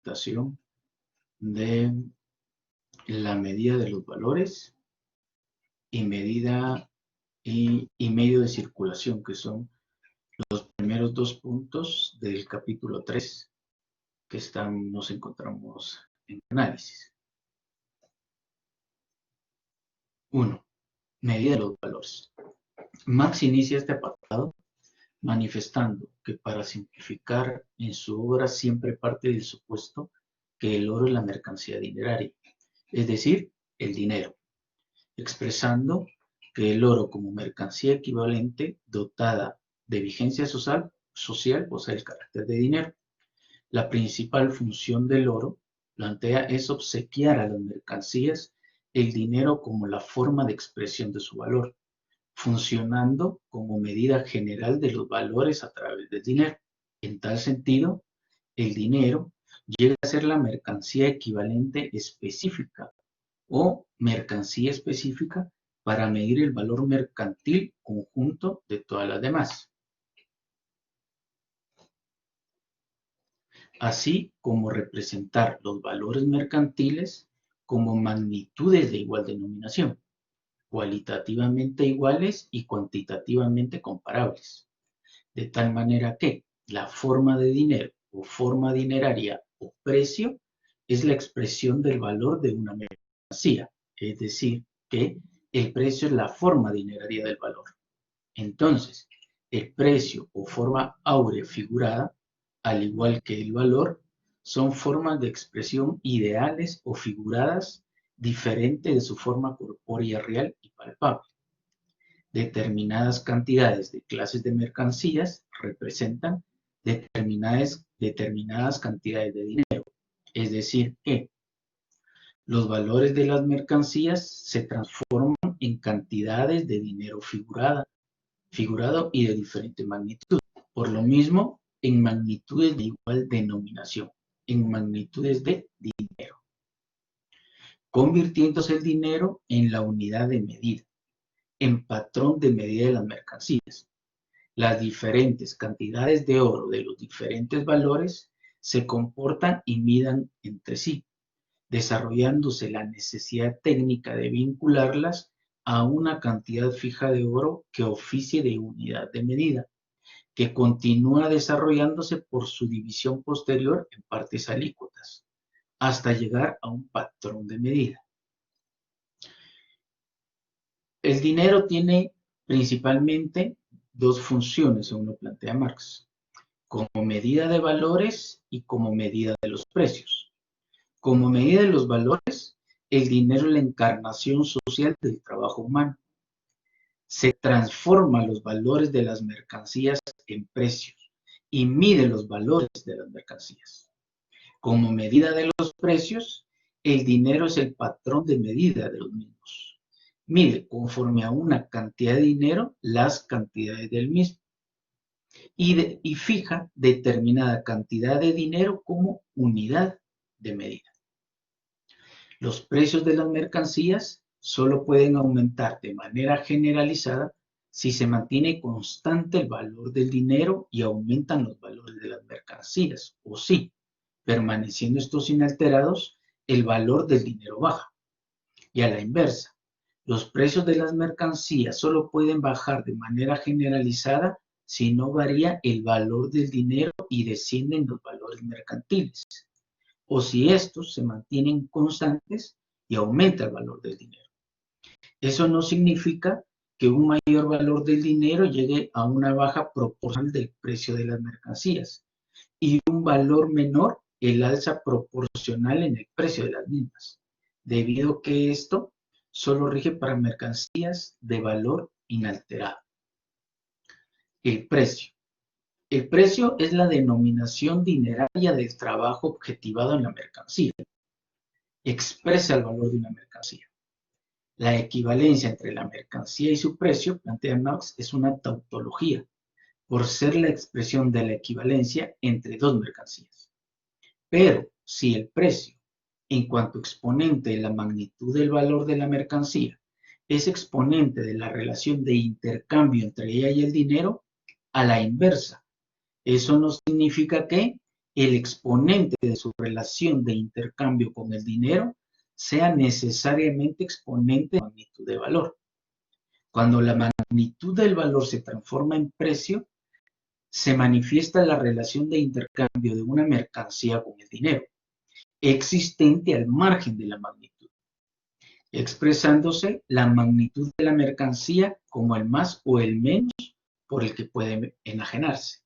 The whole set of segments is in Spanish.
representación de la medida de los valores y medida y medio de circulación, que son los primeros dos puntos del capítulo 3 que nos encontramos en análisis. 1. Medida de los valores. Marx inicia este apartado manifestando que para simplificar en su obra siempre parte del supuesto que el oro es la mercancía dineraria, es decir, el dinero, expresando que el oro como mercancía equivalente dotada de vigencia social posee el carácter de dinero. La principal función del oro, plantea, es obsequiar a las mercancías el dinero como la forma de expresión de su valor, funcionando como medida general de los valores a través del dinero. En tal sentido, el dinero llega a ser la mercancía equivalente específica o mercancía específica para medir el valor mercantil conjunto de todas las demás, así como representar los valores mercantiles como magnitudes de igual denominación, cualitativamente iguales y cuantitativamente comparables, de tal manera que la forma de dinero o forma dineraria o precio es la expresión del valor de una mercancía, es decir, que el precio es la forma dineraria del valor. Entonces, el precio o forma áurea figurada, al igual que el valor, son formas de expresión ideales o figuradas diferentes de su forma corpórea real y palpable. Determinadas cantidades de clases de mercancías representan determinadas cantidades de dinero, es decir, que los valores de las mercancías se transforman en cantidades de dinero figurado y de diferente magnitud. Por lo mismo, en magnitudes de igual denominación, en magnitudes de dinero, convirtiéndose el dinero en la unidad de medida, en patrón de medida de las mercancías. Las diferentes cantidades de oro de los diferentes valores se comportan y midan entre sí, desarrollándose la necesidad técnica de vincularlas a una cantidad fija de oro que oficie de unidad de medida, que continúa desarrollándose por su división posterior en partes alícuotas, hasta llegar a un patrón de medida. El dinero tiene principalmente dos funciones, según lo plantea Marx, como medida de valores y como medida de los precios. Como medida de los valores, el dinero es la encarnación social del trabajo humano. Se transforma los valores de las mercancías en precios y mide los valores de las mercancías. Como medida de los precios, el dinero es el patrón de medida de los mismos. Mide conforme a una cantidad de dinero las cantidades del mismo y fija determinada cantidad de dinero como unidad de medida. Los precios de las mercancías solo pueden aumentar de manera generalizada si se mantiene constante el valor del dinero y aumentan los valores de las mercancías, o si, permaneciendo estos inalterados, el valor del dinero baja. Y a la inversa, los precios de las mercancías solo pueden bajar de manera generalizada si no varía el valor del dinero y descienden los valores mercantiles, o si estos se mantienen constantes y aumenta el valor del dinero. Eso no significa que un mayor valor del dinero llegue a una baja proporcional del precio de las mercancías y un valor menor el alza proporcional en el precio de las mismas, debido a que esto solo rige para mercancías de valor inalterado. El precio. El precio es la denominación dineraria del trabajo objetivado en la mercancía. Expresa el valor de una mercancía. La equivalencia entre la mercancía y su precio, plantea Marx, es una tautología, por ser la expresión de la equivalencia entre dos mercancías. Pero si el precio, en cuanto exponente de la magnitud del valor de la mercancía, es exponente de la relación de intercambio entre ella y el dinero, a la inversa, eso no significa que el exponente de su relación de intercambio con el dinero sea necesariamente exponente de magnitud de valor. Cuando la magnitud del valor se transforma en precio, se manifiesta la relación de intercambio de una mercancía con el dinero, existente al margen de la magnitud, expresándose la magnitud de la mercancía como el más o el menos por el que puede enajenarse.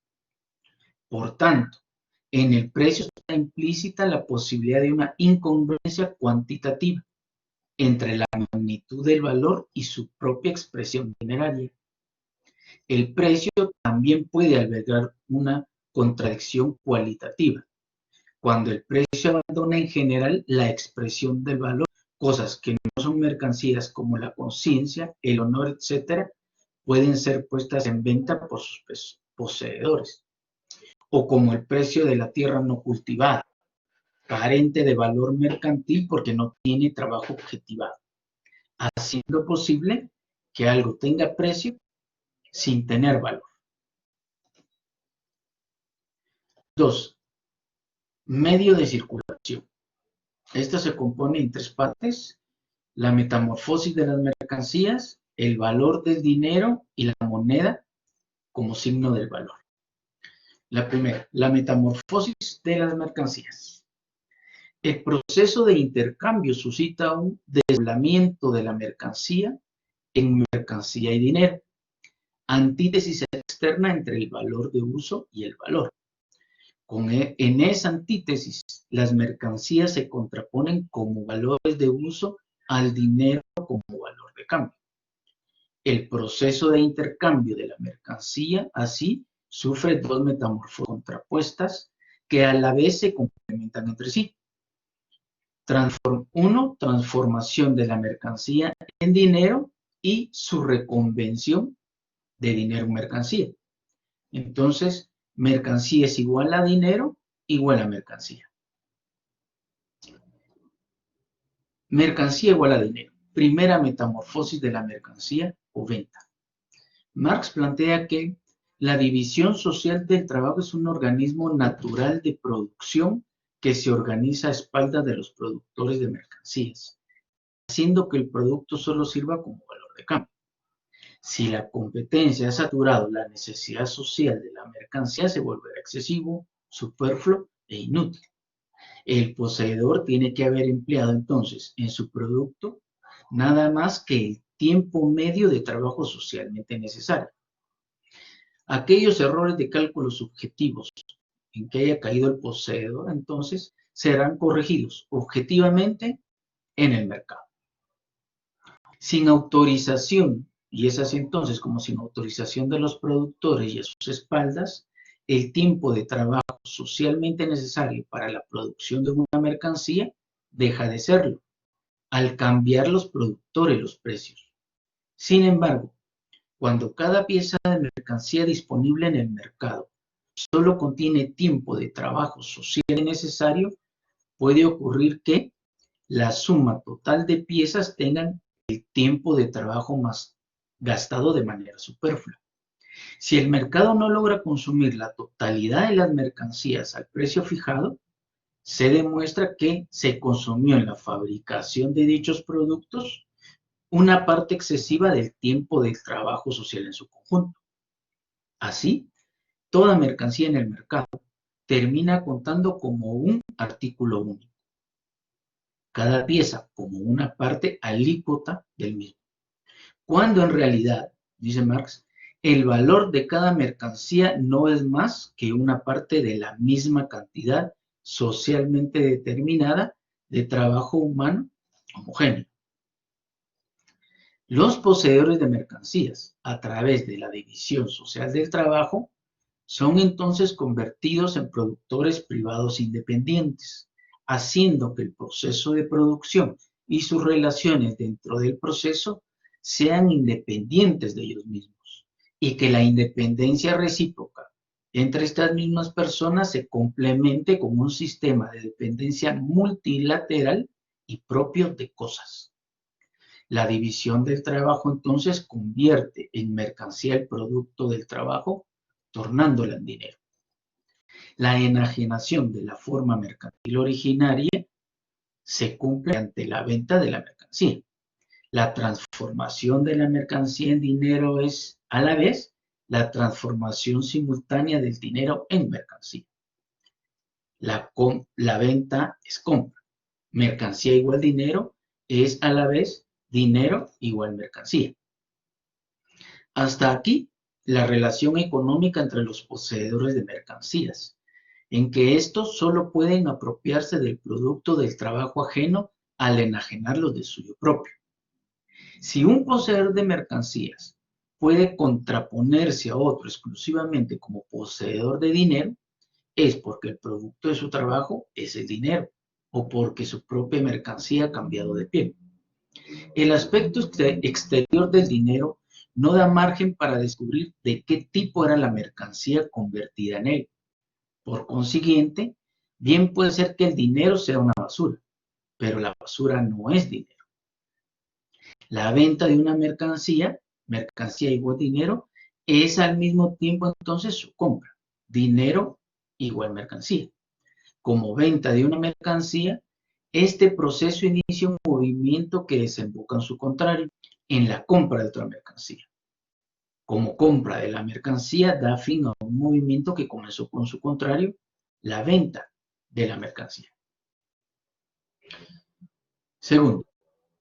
Por tanto, en el precio está implícita la posibilidad de una incongruencia cuantitativa entre la magnitud del valor y su propia expresión dineraria. El precio también puede albergar una contradicción cualitativa, cuando el precio abandona en general la expresión del valor, cosas que no son mercancías como la conciencia, el honor, etc., pueden ser puestas en venta por sus poseedores, o como el precio de la tierra no cultivada, carente de valor mercantil porque no tiene trabajo objetivado, haciendo posible que algo tenga precio sin tener valor. 2. Medio de circulación. Esta se compone en 3 partes: la metamorfosis de las mercancías, el valor del dinero y la moneda como signo del valor. La primera, la metamorfosis de las mercancías. El proceso de intercambio suscita un desdoblamiento de la mercancía en mercancía y dinero, antítesis externa entre el valor de uso y el valor. En esa antítesis, las mercancías se contraponen como valores de uso al dinero como valor de cambio. El proceso de intercambio de la mercancía, así, sufre 2 metamorfosis contrapuestas que a la vez se complementan entre sí. 1. Transformación de la mercancía en dinero y su reconvención de dinero en mercancía. Entonces, mercancía es igual a dinero, igual a mercancía. Mercancía igual a dinero. Primera metamorfosis de la mercancía o venta. Marx plantea que la división social del trabajo es un organismo natural de producción que se organiza a espaldas de los productores de mercancías, haciendo que el producto solo sirva como valor de cambio. Si la competencia ha saturado la necesidad social de la mercancía, se volverá excesivo, superfluo e inútil. El poseedor tiene que haber empleado entonces en su producto nada más que el tiempo medio de trabajo socialmente necesario. Aquellos errores de cálculo subjetivos en que haya caído el poseedor, entonces, serán corregidos objetivamente en el mercado. Sin autorización, y es así entonces como sin autorización de los productores y a sus espaldas, el tiempo de trabajo socialmente necesario para la producción de una mercancía deja de serlo, al cambiar los productores los precios. Sin embargo, cuando cada pieza de mercancía disponible en el mercado solo contiene tiempo de trabajo social necesario, puede ocurrir que la suma total de piezas tengan el tiempo de trabajo más gastado de manera superflua. Si el mercado no logra consumir la totalidad de las mercancías al precio fijado, se demuestra que se consumió en la fabricación de dichos productos una parte excesiva del tiempo del trabajo social en su conjunto. Así, toda mercancía en el mercado termina contando como un artículo único, cada pieza como una parte alícuota del mismo, cuando en realidad, dice Marx, el valor de cada mercancía no es más que una parte de la misma cantidad socialmente determinada de trabajo humano homogéneo. Los poseedores de mercancías, a través de la división social del trabajo, son entonces convertidos en productores privados independientes, haciendo que el proceso de producción y sus relaciones dentro del proceso sean independientes de ellos mismos, y que la independencia recíproca entre estas mismas personas se complemente con un sistema de dependencia multilateral y propio de cosas. La división del trabajo entonces convierte en mercancía el producto del trabajo, tornándola en dinero. La enajenación de la forma mercantil originaria se cumple ante la venta de la mercancía. La transformación de la mercancía en dinero es, a la vez, la transformación simultánea del dinero en mercancía. La venta es compra. Mercancía igual dinero es, a la vez, dinero igual mercancía. Hasta aquí, la relación económica entre los poseedores de mercancías, en que estos solo pueden apropiarse del producto del trabajo ajeno al enajenarlos de suyo propio. Si un poseedor de mercancías puede contraponerse a otro exclusivamente como poseedor de dinero, es porque el producto de su trabajo es el dinero o porque su propia mercancía ha cambiado de pie. El aspecto exterior del dinero no da margen para descubrir de qué tipo era la mercancía convertida en él. Por consiguiente, bien puede ser que el dinero sea una basura, pero la basura no es dinero. La venta de una mercancía, mercancía igual dinero, es al mismo tiempo entonces su compra, dinero igual mercancía. Como venta de una mercancía, este proceso inicia un movimiento que desemboca en su contrario, en la compra de otra mercancía. Como compra de la mercancía da fin a un movimiento que comenzó con su contrario, la venta de la mercancía. Segundo,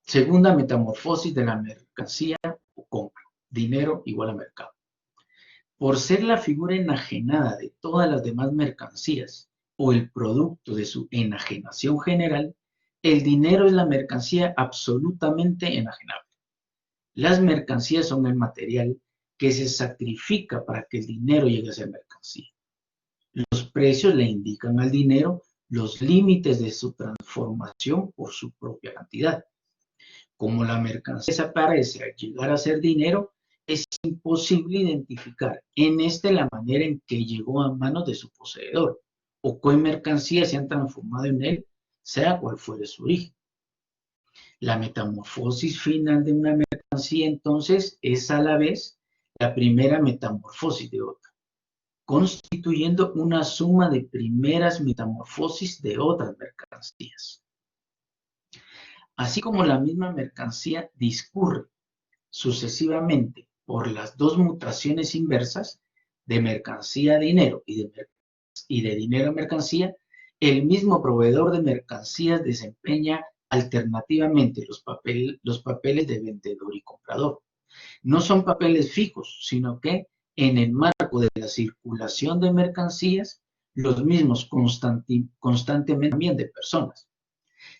segunda metamorfosis de la mercancía o compra, dinero igual a mercado. Por ser la figura enajenada de todas las demás mercancías o el producto de su enajenación general, el dinero es la mercancía absolutamente enajenable. Las mercancías son el material que se sacrifica para que el dinero llegue a ser mercancía. Los precios le indican al dinero los límites de su transformación por su propia cantidad. Como la mercancía desaparece al llegar a ser dinero, es imposible identificar en la manera en que llegó a manos de su poseedor o qué mercancías se han transformado en él, sea cual fuere su origen. La metamorfosis final de una mercancía entonces es a la vez la primera metamorfosis de otra, constituyendo una suma de primeras metamorfosis de otras mercancías. Así como la misma mercancía discurre sucesivamente por las dos mutaciones inversas de mercancía a dinero y de dinero a mercancía, el mismo proveedor de mercancías desempeña alternativamente los papeles de vendedor y comprador. No son papeles fijos, sino que en el marco de la circulación de mercancías, los mismos constantemente también de personas.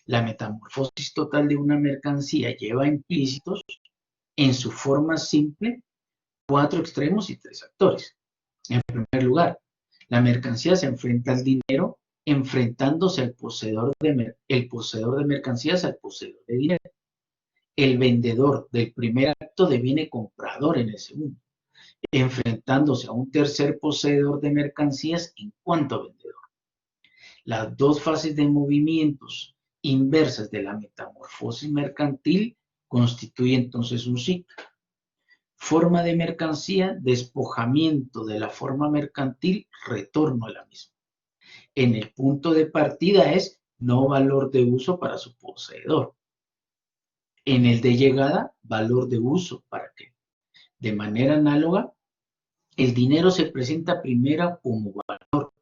La metamorfosis total de una mercancía lleva implícitos en su forma simple 4 extremos y 3 actores. En primer lugar, la mercancía se enfrenta al dinero enfrentándose al el poseedor de mercancías al poseedor de dinero. El vendedor del primer acto deviene comprador en el segundo, enfrentándose a un tercer poseedor de mercancías en cuanto a vendedor. Las dos fases de movimientos inversas de la metamorfosis mercantil constituyen entonces un ciclo. Forma de mercancía, despojamiento de la forma mercantil, retorno a la misma. En el punto de partida es no valor de uso para su poseedor. En el de llegada, valor de uso para qué. De manera análoga, el dinero se presenta primero como valor,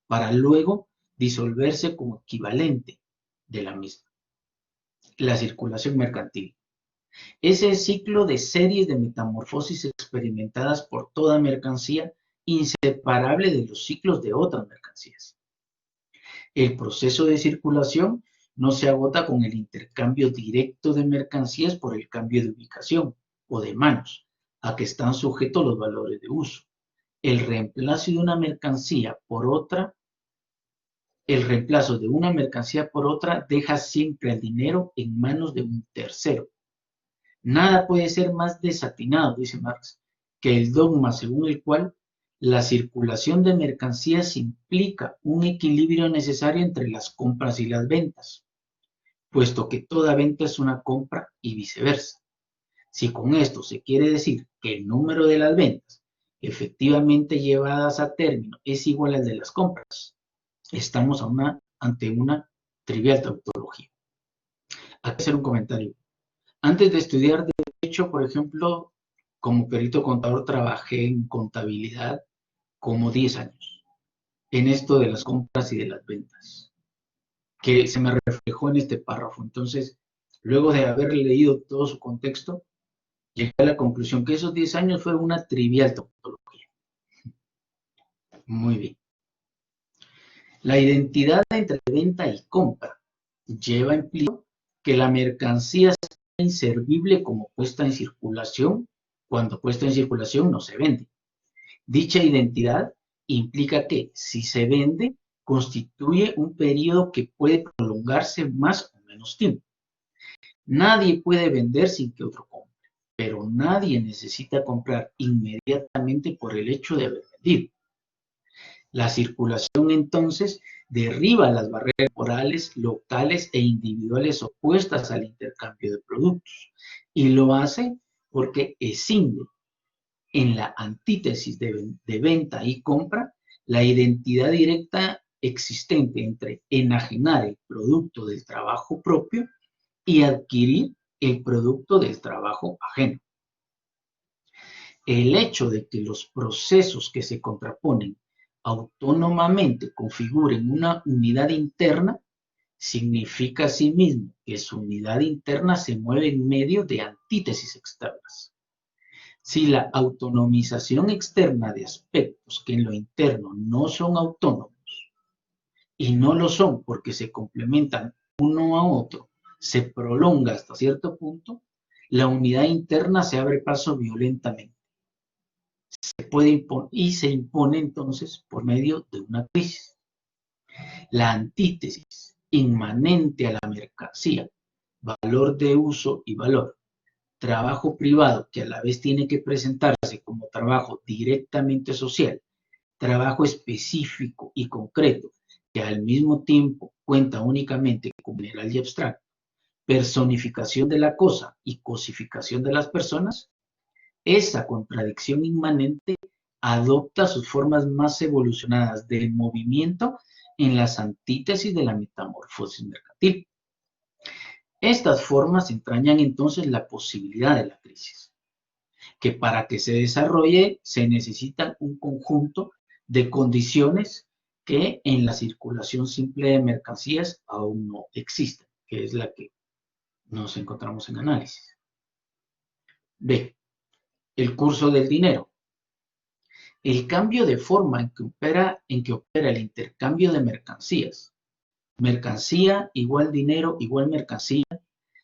para luego disolverse como equivalente de la misma. La circulación mercantil. Es el ciclo de series de metamorfosis experimentadas por toda mercancía, inseparable de los ciclos de otras mercancías. El proceso de circulación no se agota con el intercambio directo de mercancías por el cambio de ubicación o de manos, a que están sujetos los valores de uso. El reemplazo de una mercancía por otra deja siempre al dinero en manos de un tercero. Nada puede ser más desatinado, dice Marx, que el dogma según el cual la circulación de mercancías implica un equilibrio necesario entre las compras y las ventas, puesto que toda venta es una compra y viceversa. Si con esto se quiere decir que el número de las ventas efectivamente llevadas a término es igual al de las compras, estamos ante una trivial tautología. Hay que hacer un comentario. Antes de estudiar Derecho, por ejemplo, como perito contador trabajé en contabilidad como 10 años, en esto de las compras y de las ventas, que se me reflejó en este párrafo. Entonces, luego de haber leído todo su contexto, llegué a la conclusión que esos 10 años fueron una trivial tautología. Muy bien. La identidad entre venta y compra lleva implícito que la mercancía sea inservible como puesta en circulación, cuando puesta en circulación no se vende. Dicha identidad implica que, si se vende, constituye un periodo que puede prolongarse más o menos tiempo. Nadie puede vender sin que otro compre, pero nadie necesita comprar inmediatamente por el hecho de haber vendido. La circulación entonces derriba las barreras temporales, locales e individuales opuestas al intercambio de productos y lo hace porque escinde en la antítesis de venta y compra la identidad directa existente entre enajenar el producto del trabajo propio y adquirir el producto del trabajo ajeno. El hecho de que los procesos que se contraponen autónomamente configuren una unidad interna significa asimismo que su unidad interna se mueve en medio de antítesis externas. Si la autonomización externa de aspectos que en lo interno no son autónomos, y no lo son porque se complementan uno a otro, se prolonga hasta cierto punto, la unidad interna se abre paso violentamente. Se impone entonces por medio de una crisis. La antítesis inmanente a la mercancía, valor de uso y valor, trabajo privado que a la vez tiene que presentarse como trabajo directamente social, trabajo específico y concreto que al mismo tiempo cuenta únicamente con general y abstracto, personificación de la cosa y cosificación de las personas, esa contradicción inmanente adopta sus formas más evolucionadas de movimiento en las antítesis de la metamorfosis mercantil. Estas formas entrañan entonces la posibilidad de la crisis, que para que se desarrolle se necesita un conjunto de condiciones que en la circulación simple de mercancías aún no existen, que es la que nos encontramos en análisis. B. El curso del dinero. El cambio de forma en que opera el intercambio de mercancías, mercancía igual dinero igual mercancía,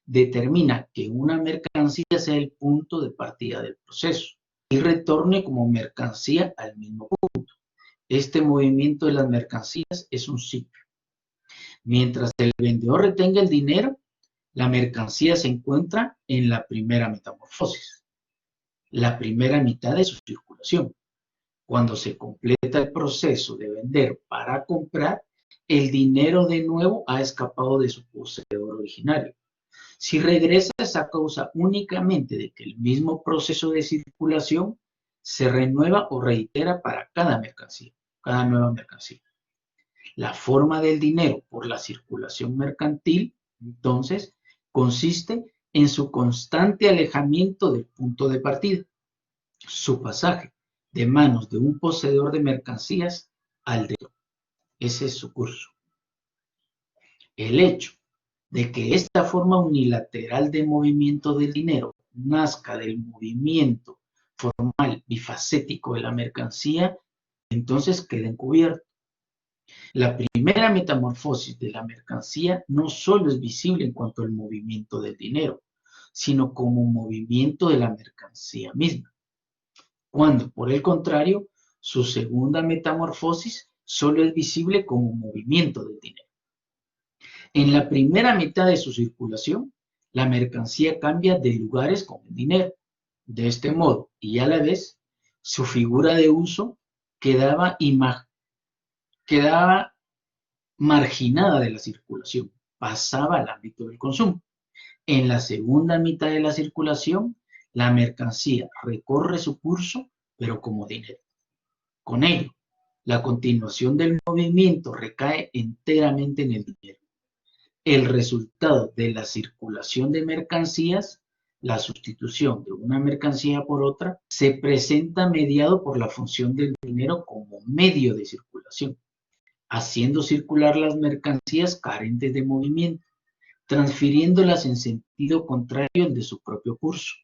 determina que una mercancía sea el punto de partida del proceso y retorne como mercancía al mismo punto. Este movimiento de las mercancías es un ciclo. Mientras el vendedor retenga el dinero, la mercancía se encuentra en la primera metamorfosis, la primera mitad de su circulación. Cuando se completa el proceso de vender para comprar, el dinero de nuevo ha escapado de su poseedor originario. Si regresa es a causa únicamente de que el mismo proceso de circulación se renueva o reitera para cada mercancía, cada nueva mercancía. La forma del dinero por la circulación mercantil, entonces, consiste en su constante alejamiento del punto de partida, su pasaje de manos de un poseedor de mercancías al de otro. Ese es su curso. El hecho de que esta forma unilateral de movimiento del dinero nazca del movimiento formal bifacético de la mercancía, entonces queda encubierto. La primera metamorfosis de la mercancía no solo es visible en cuanto al movimiento del dinero, sino como movimiento de la mercancía misma. Cuando, por el contrario, su segunda metamorfosis solo es visible como movimiento del dinero. En la primera mitad de su circulación, la mercancía cambia de lugares con el dinero. De este modo, y a la vez, su figura de uso quedaba marginada de la circulación, pasaba al ámbito del consumo. En la segunda mitad de la circulación, la mercancía recorre su curso pero como dinero. Con ello, la continuación del movimiento recae enteramente en el dinero. El resultado de la circulación de mercancías, la sustitución de una mercancía por otra, se presenta mediado por la función del dinero como medio de circulación, haciendo circular las mercancías carentes de movimiento, transfiriéndolas en sentido contrario al de su propio curso,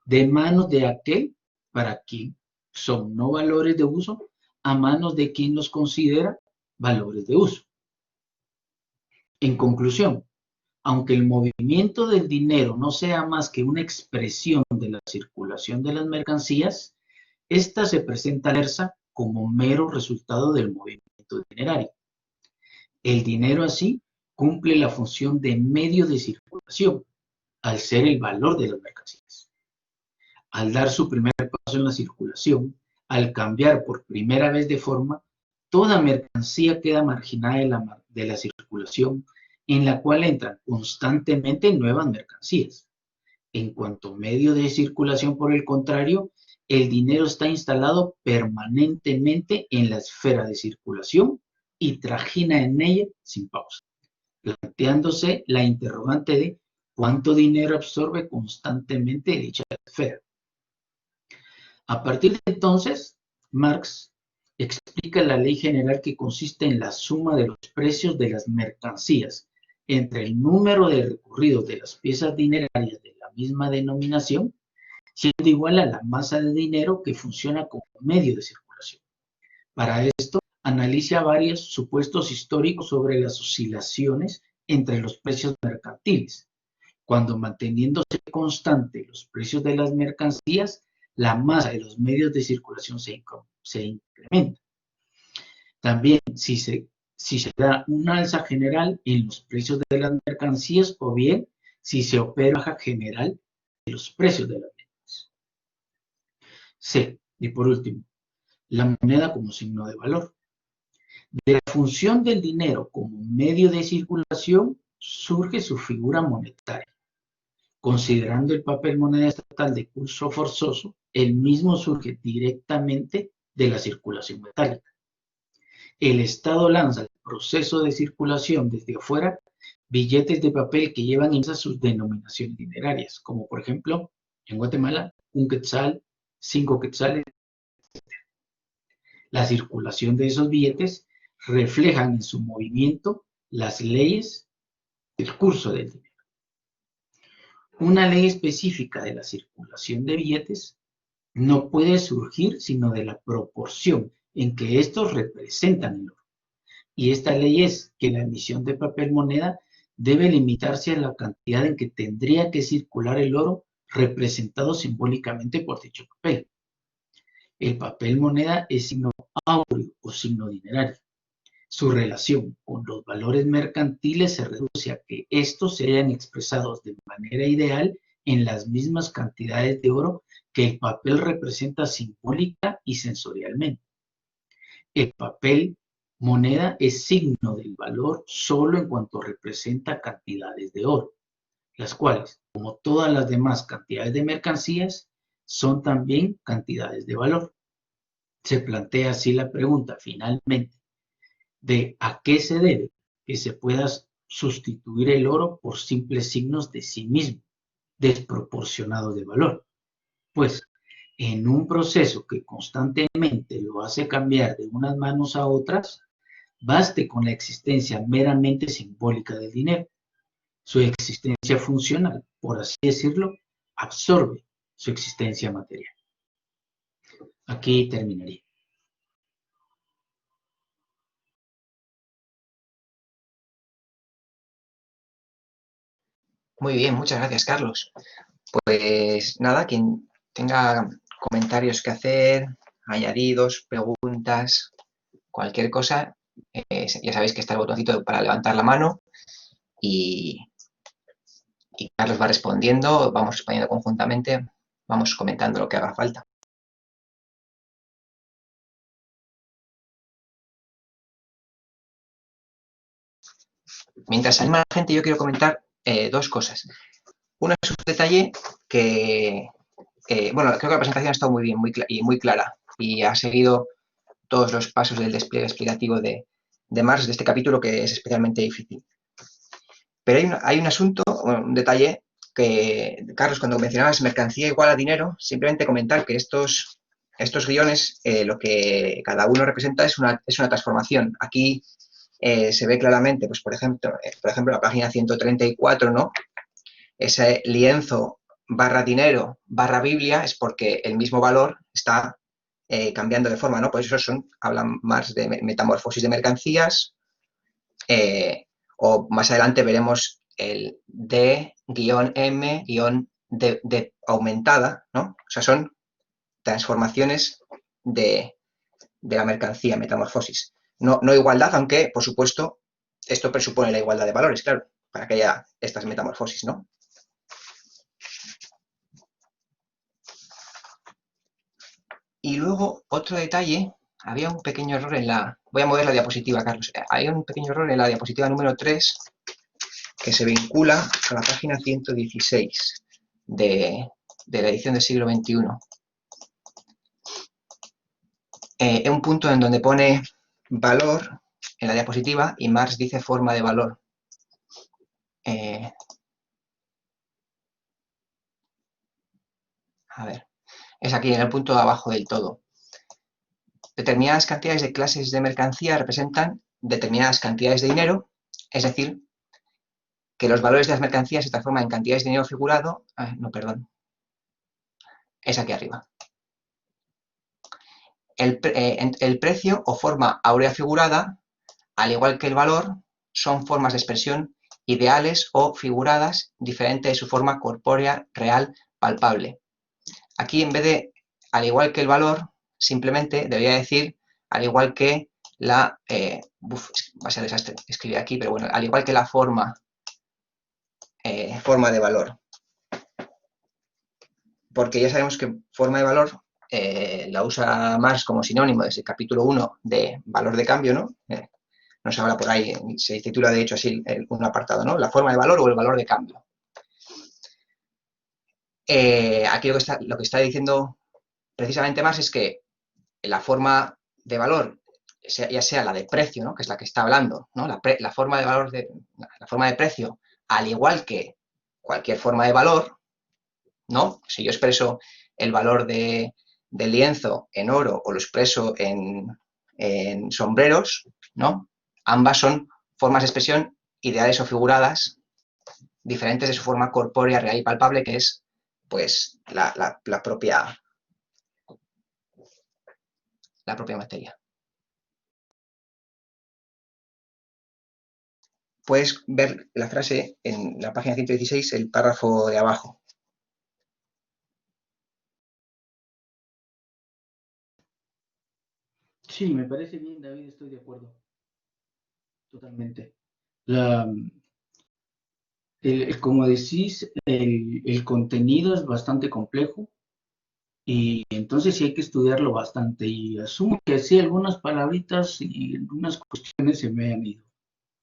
de manos de aquel para quien son no valores de uso, a manos de quien los considera valores de uso. En conclusión, aunque el movimiento del dinero no sea más que una expresión de la circulación de las mercancías, ésta se presenta a la inversa como mero resultado del movimiento dinerario. El dinero así cumple la función de medio de circulación, al ser el valor de las mercancías. Al dar su primer paso en la circulación, al cambiar por primera vez de forma, toda mercancía queda marginada de la circulación, en la cual entran constantemente nuevas mercancías. En cuanto medio de circulación, por el contrario, el dinero está instalado permanentemente en la esfera de circulación y trajina en ella sin pausa, planteándose la interrogante de cuánto dinero absorbe constantemente dicha esfera. A partir de entonces, Marx explica la ley general que consiste en la suma de los precios de las mercancías entre el número de recorridos de las piezas dinerarias de la misma denominación, siendo igual a la masa de dinero que funciona como medio de circulación. Para esto, analiza varios supuestos históricos sobre las oscilaciones entre los precios mercantiles, cuando manteniéndose constante los precios de las mercancías, la masa de los medios de circulación se incrementa. También si se da una alza general en los precios de las mercancías o bien si se opera baja general de los precios de las mercancías. C. Y por último, la moneda como signo de valor. De la función del dinero como medio de circulación surge su figura monetaria. Considerando el papel moneda estatal de curso forzoso, el mismo surge directamente de la circulación metálica. El Estado lanza el proceso de circulación desde afuera billetes de papel que llevan impresas sus denominaciones dinerarias, como por ejemplo, en Guatemala, 1 quetzal, 5 quetzales. La circulación de esos billetes reflejan en su movimiento las leyes del curso del dinero. Una ley específica de la circulación de billetes no puede surgir sino de la proporción en que estos representan el oro. Y esta ley es que la emisión de papel moneda debe limitarse a la cantidad en que tendría que circular el oro representado simbólicamente por dicho papel. El papel moneda es signo áureo o signo dinerario. Su relación con los valores mercantiles se reduce a que estos sean expresados de manera ideal en las mismas cantidades de oro que el papel representa simbólica y sensorialmente. El papel moneda es signo del valor solo en cuanto representa cantidades de oro, las cuales, como todas las demás cantidades de mercancías, son también cantidades de valor. Se plantea así la pregunta, finalmente, de a qué se debe que se pueda sustituir el oro por simples signos de sí mismo, desproporcionados de valor. Pues, en un proceso que constantemente lo hace cambiar de unas manos a otras, baste con la existencia meramente simbólica del dinero. Su existencia funcional, por así decirlo, absorbe su existencia material. Aquí terminaría. Muy bien, muchas gracias, Carlos. Pues nada, quien tenga comentarios que hacer, añadidos, preguntas, cualquier cosa, ya sabéis que está el botoncito para levantar la mano y Carlos va respondiendo, vamos respondiendo conjuntamente, vamos comentando lo que haga falta. Mientras anima la gente, yo quiero comentar dos cosas. Una es un detalle que bueno, creo que la presentación ha estado muy bien y muy clara y ha seguido todos los pasos del despliegue explicativo de Marx, de este capítulo que es especialmente difícil. Pero hay un asunto, un detalle que, Carlos, cuando mencionabas mercancía igual a dinero, simplemente comentar que estos guiones, lo que cada uno representa es una transformación. Aquí se ve claramente, pues por ejemplo, la página 134, ¿no? Ese lienzo barra dinero barra Biblia es porque el mismo valor está cambiando de forma, ¿no? Por eso hablan más de metamorfosis de mercancías, o más adelante veremos el D-M-D aumentada, ¿no? O sea, son transformaciones de la mercancía, metamorfosis. No igualdad, aunque, por supuesto, esto presupone la igualdad de valores, claro, para que haya estas metamorfosis, ¿no? Y luego, otro detalle, había un pequeño error en la... Voy a mover la diapositiva, Carlos. Hay un pequeño error en la diapositiva número 3 que se vincula a la página 116 de la edición del siglo XXI. Un punto en donde pone valor en la diapositiva y Marx dice forma de valor. A ver, es aquí en el punto de abajo del todo. Determinadas cantidades de clases de mercancía representan determinadas cantidades de dinero, es decir, que los valores de las mercancías se transforman en cantidades de dinero figurado. No, perdón. Es aquí arriba. El precio o forma áurea figurada, al igual que el valor, son formas de expresión ideales o figuradas, diferente de su forma corpórea, real, palpable. Aquí, en vez de al igual que el valor, simplemente debería decir al igual que la... va a ser desastre escribir aquí, pero bueno, al igual que la forma de valor. Porque ya sabemos que forma de valor la usa Marx como sinónimo desde el capítulo 1 de valor de cambio, ¿no? Nos habla por ahí, se titula de hecho así un apartado, ¿no? La forma de valor o el valor de cambio. Aquí lo que está diciendo precisamente Marx es que la forma de valor, ya sea la de precio, ¿no? Que es la que está hablando, ¿no? La forma de valor la forma de precio, al igual que cualquier forma de valor, ¿no? Si yo expreso el valor del lienzo en oro o lo expreso en sombreros, ¿no? Ambas son formas de expresión ideales o figuradas, diferentes de su forma corpórea, real y palpable, que es, pues, la propia materia. Puedes ver la frase en la página 116, el párrafo de abajo. Sí, me parece bien, David, estoy de acuerdo. Totalmente. Como decís, el contenido es bastante complejo y entonces sí hay que estudiarlo bastante y asumo que sí, algunas palabritas y algunas cuestiones se me han ido,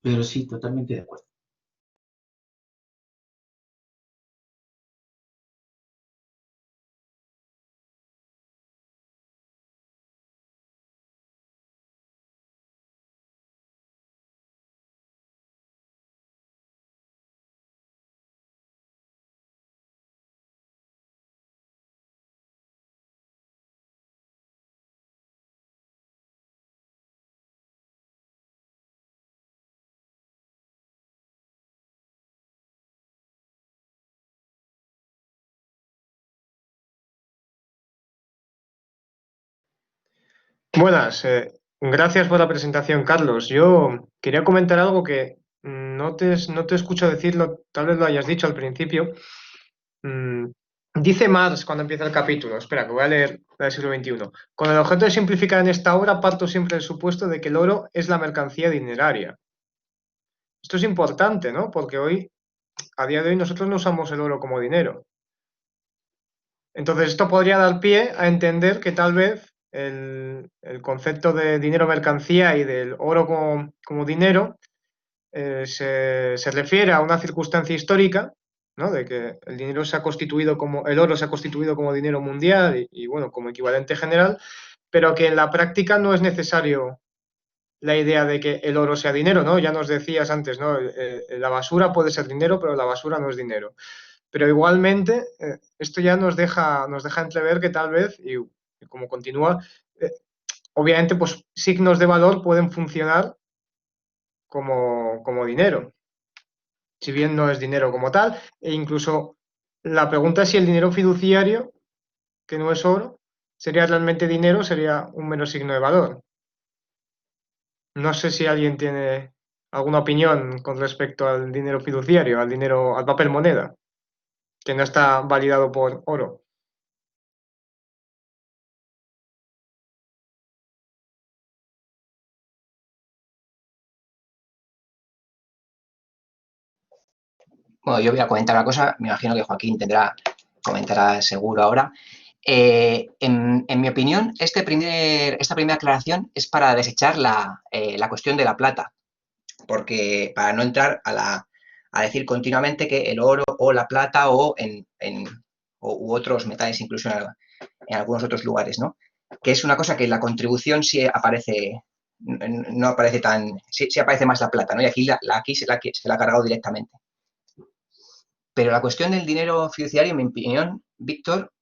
pero sí, totalmente de acuerdo. Buenas, gracias por la presentación, Carlos. Yo quería comentar algo que no te escucho decirlo, tal vez lo hayas dicho al principio. Mm, Dice Marx cuando empieza el capítulo, espera, que voy a leer la del siglo XXI. Con el objeto de simplificar en esta obra, parto siempre del supuesto de que el oro es la mercancía dineraria. Esto es importante, ¿no? Porque hoy, a día de hoy, nosotros no usamos el oro como dinero. Entonces, esto podría dar pie a entender que tal vez el concepto de dinero mercancía y del oro como dinero se refiere a una circunstancia histórica, ¿no? De que el dinero se ha constituido como, el oro se ha constituido como dinero mundial y, bueno, como equivalente general, pero que en la práctica no es necesario la idea de que el oro sea dinero, ¿no? Ya nos decías antes, ¿no? La basura puede ser dinero, pero la basura no es dinero. Pero igualmente, esto ya nos deja entrever que tal vez, y como continúa, obviamente, pues signos de valor pueden funcionar como dinero, si bien no es dinero como tal, e incluso la pregunta es si el dinero fiduciario, que no es oro, sería realmente dinero, sería un mero signo de valor. No sé si alguien tiene alguna opinión con respecto al dinero fiduciario, al dinero, al papel moneda, que no está validado por oro. Bueno, yo voy a comentar una cosa, me imagino que Joaquín comentará seguro ahora. En mi opinión, esta primera aclaración es para desechar la cuestión de la plata, porque para no entrar a decir continuamente que el oro o la plata u otros metales, incluso en algunos otros lugares, ¿no? Que es una cosa que en la contribución sí aparece, no aparece sí aparece más la plata, ¿no? Y aquí se la ha cargado directamente. Pero la cuestión del dinero fiduciario, en mi opinión, Víctor,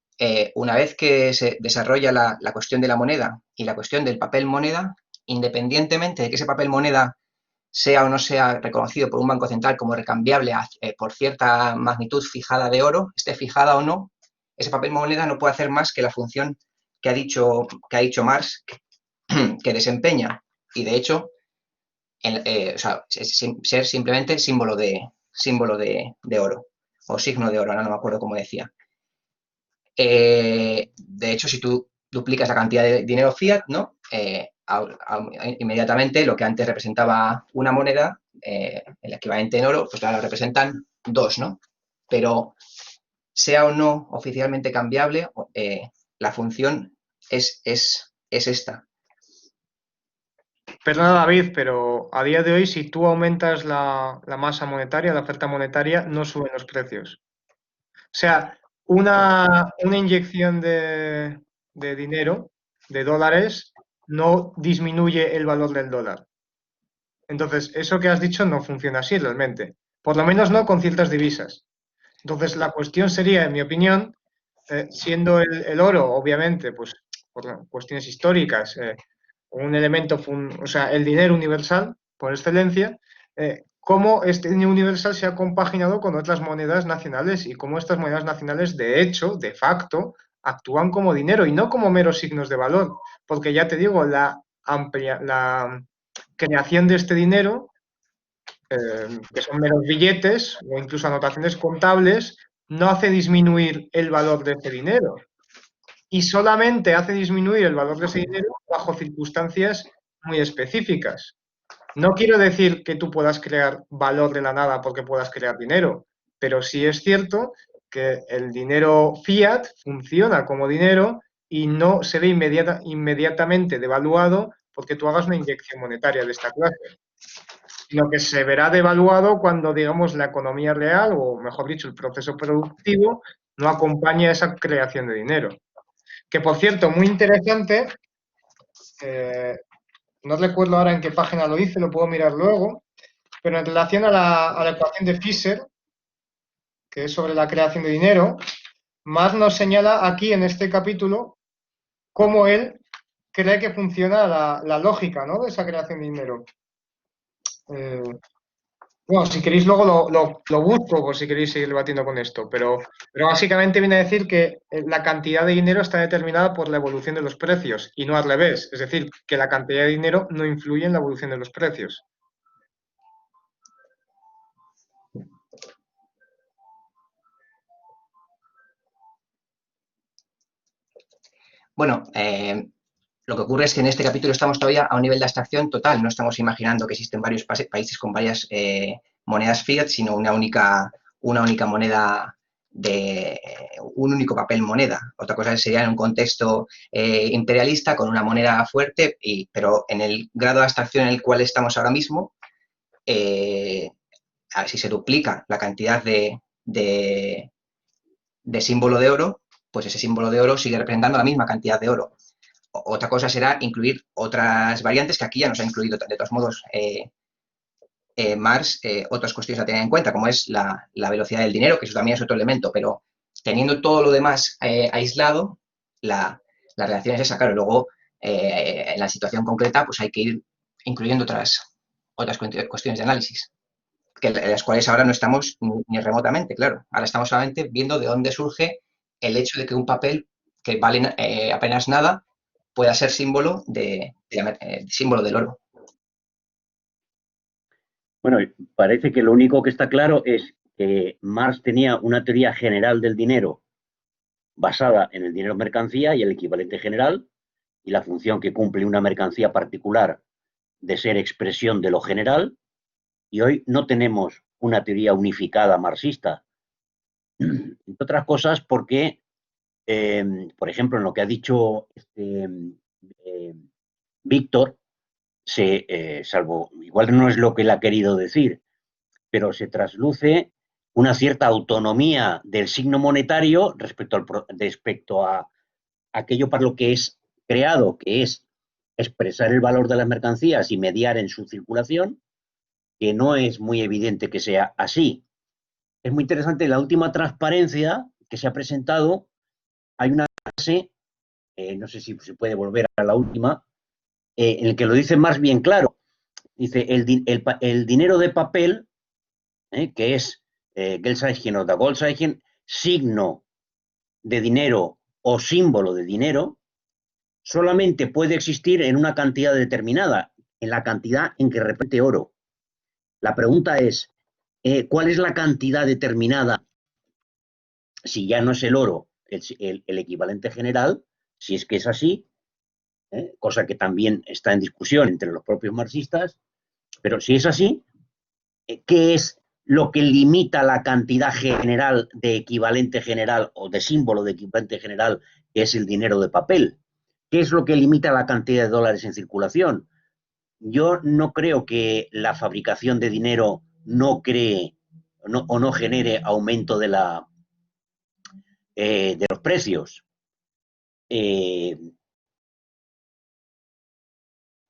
una vez que se desarrolla la cuestión de la moneda y la cuestión del papel moneda, independientemente de que ese papel moneda sea o no sea reconocido por un banco central como recambiable por cierta magnitud fijada de oro, esté fijada o no, ese papel moneda no puede hacer más que la función que ha dicho Marx que desempeña. Y de hecho, o sea, ser simplemente símbolo de oro o signo de oro, no me acuerdo cómo decía. De hecho, si tú duplicas la cantidad de dinero fiat, ¿no? Inmediatamente lo que antes representaba una moneda, el equivalente en oro, pues ahora representan dos, ¿no? Pero sea o no oficialmente cambiable, la función es esta. Perdona, David, pero a día de hoy, si tú aumentas la masa monetaria, la oferta monetaria, no suben los precios. O sea, una inyección de dinero, de dólares, no disminuye el valor del dólar. Entonces, eso que has dicho no funciona así realmente. Por lo menos no con ciertas divisas. Entonces, la cuestión sería, en mi opinión, siendo el oro, obviamente, pues por cuestiones históricas, un elemento, o sea, el dinero universal, por excelencia, cómo este dinero universal se ha compaginado con otras monedas nacionales y cómo estas monedas nacionales, de hecho, de facto, actúan como dinero y no como meros signos de valor. Porque ya te digo, la creación de este dinero, que son meros billetes o incluso anotaciones contables, no hace disminuir el valor de ese dinero. Y solamente hace disminuir el valor de ese dinero bajo circunstancias muy específicas. No quiero decir que tú puedas crear valor de la nada porque puedas crear dinero, pero sí es cierto que el dinero fiat funciona como dinero y no se ve inmediatamente devaluado porque tú hagas una inyección monetaria de esta clase, sino que se verá devaluado cuando, digamos, la economía real, o mejor dicho, el proceso productivo, no acompaña esa creación de dinero. Que, por cierto, muy interesante, no recuerdo ahora en qué página lo hice, lo puedo mirar luego, pero en relación a la ecuación de Fisher, que es sobre la creación de dinero, Marx nos señala aquí en este capítulo cómo él cree que funciona la lógica, ¿no?, de esa creación de dinero. Bueno, si queréis luego lo busco por si queréis seguir debatiendo con esto, pero básicamente viene a decir que la cantidad de dinero está determinada por la evolución de los precios y no al revés, es decir, que la cantidad de dinero no influye en la evolución de los precios. Bueno, lo que ocurre es que en este capítulo estamos todavía a un nivel de abstracción total, no estamos imaginando que existen varios países con varias monedas fiat, sino una única moneda de un único papel moneda. Otra cosa sería en un contexto imperialista con una moneda fuerte, pero en el grado de abstracción en el cual estamos ahora mismo, si se duplica la cantidad de de símbolo de oro, pues ese símbolo de oro sigue representando la misma cantidad de oro. Otra cosa será incluir otras variantes que aquí ya nos ha incluido, de todos modos, Marx, otras cuestiones a tener en cuenta, como es la velocidad del dinero, que eso también es otro elemento, pero teniendo todo lo demás aislado, la relación es esa, claro. Luego, en la situación concreta, pues hay que ir incluyendo otras cuestiones de análisis, en las cuales ahora no estamos ni remotamente, claro. Ahora estamos solamente viendo de dónde surge el hecho de que un papel que vale apenas nada pueda ser símbolo símbolo del oro. Bueno, parece que lo único que está claro es que Marx tenía una teoría general del dinero basada en el dinero mercancía y el equivalente general, y la función que cumple una mercancía particular de ser expresión de lo general, y hoy no tenemos una teoría unificada marxista. Entre otras cosas porque, por ejemplo, en lo que ha dicho Víctor, salvo, igual no es lo que él ha querido decir, pero se trasluce una cierta autonomía del signo monetario respecto a aquello para lo que es creado, que es expresar el valor de las mercancías y mediar en su circulación, que no es muy evidente que sea así. Es muy interesante, la última transparencia que se ha presentado, hay una frase, no sé si se puede volver a la última, en el que lo dice más bien claro. Dice, el dinero de papel, que es Geldzeichen o Goldzeichen, signo de dinero o símbolo de dinero, solamente puede existir en una cantidad determinada, en la cantidad en que repite oro. La pregunta es, ¿cuál es la cantidad determinada? Si ya no es el oro, el equivalente general, si es que es así, cosa que también está en discusión entre los propios marxistas, pero si es así, ¿qué es lo que limita la cantidad general de equivalente general o de símbolo de equivalente general, que es el dinero de papel? ¿Qué es lo que limita la cantidad de dólares en circulación? Yo no creo que la fabricación de dinero no cree o no genere aumento de los precios.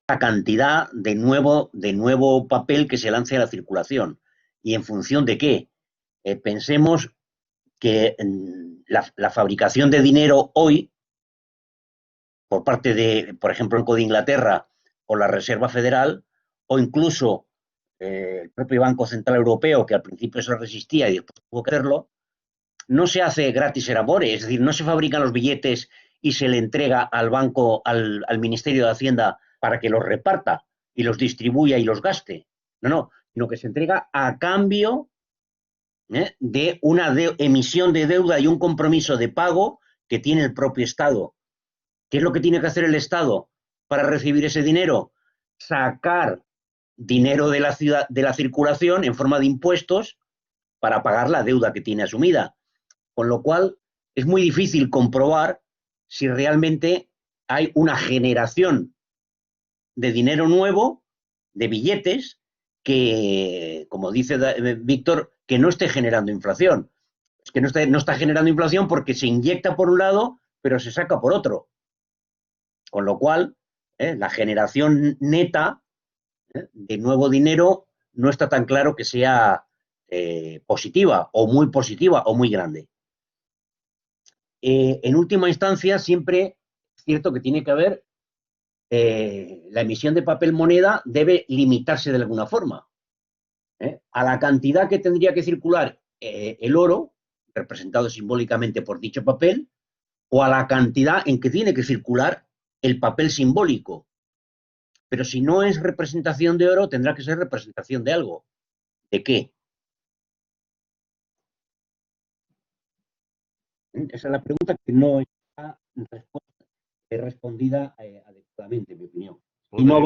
La cantidad de nuevo papel que se lance a la circulación. ¿Y en función de qué? Pensemos que la fabricación de dinero hoy, por parte de, por ejemplo, el Banco de Inglaterra o la Reserva Federal, o incluso el propio Banco Central Europeo, que al principio se resistía y después tuvo que hacerlo, no se hace gratis en amore, es decir, no se fabrican los billetes y se le entrega al banco, al Ministerio de Hacienda para que los reparta y los distribuya y los gaste. No, sino que se entrega a cambio de una emisión de deuda y un compromiso de pago que tiene el propio Estado. ¿Qué es lo que tiene que hacer el Estado para recibir ese dinero? Sacar dinero de la circulación en forma de impuestos para pagar la deuda que tiene asumida. Con lo cual, es muy difícil comprobar si realmente hay una generación de dinero nuevo, de billetes, que, como dice Víctor, que no esté generando inflación. Es que no está generando inflación porque se inyecta por un lado, pero se saca por otro. Con lo cual, la generación neta de nuevo dinero no está tan claro que sea positiva o muy grande. En última instancia, siempre es cierto que tiene que haber la emisión de papel moneda debe limitarse de alguna forma a la cantidad que tendría que circular el oro, representado simbólicamente por dicho papel, o a la cantidad en que tiene que circular el papel simbólico. Pero si no es representación de oro, tendrá que ser representación de algo. ¿De qué? Esa es la pregunta que no está respondida adecuadamente, en mi opinión. Y no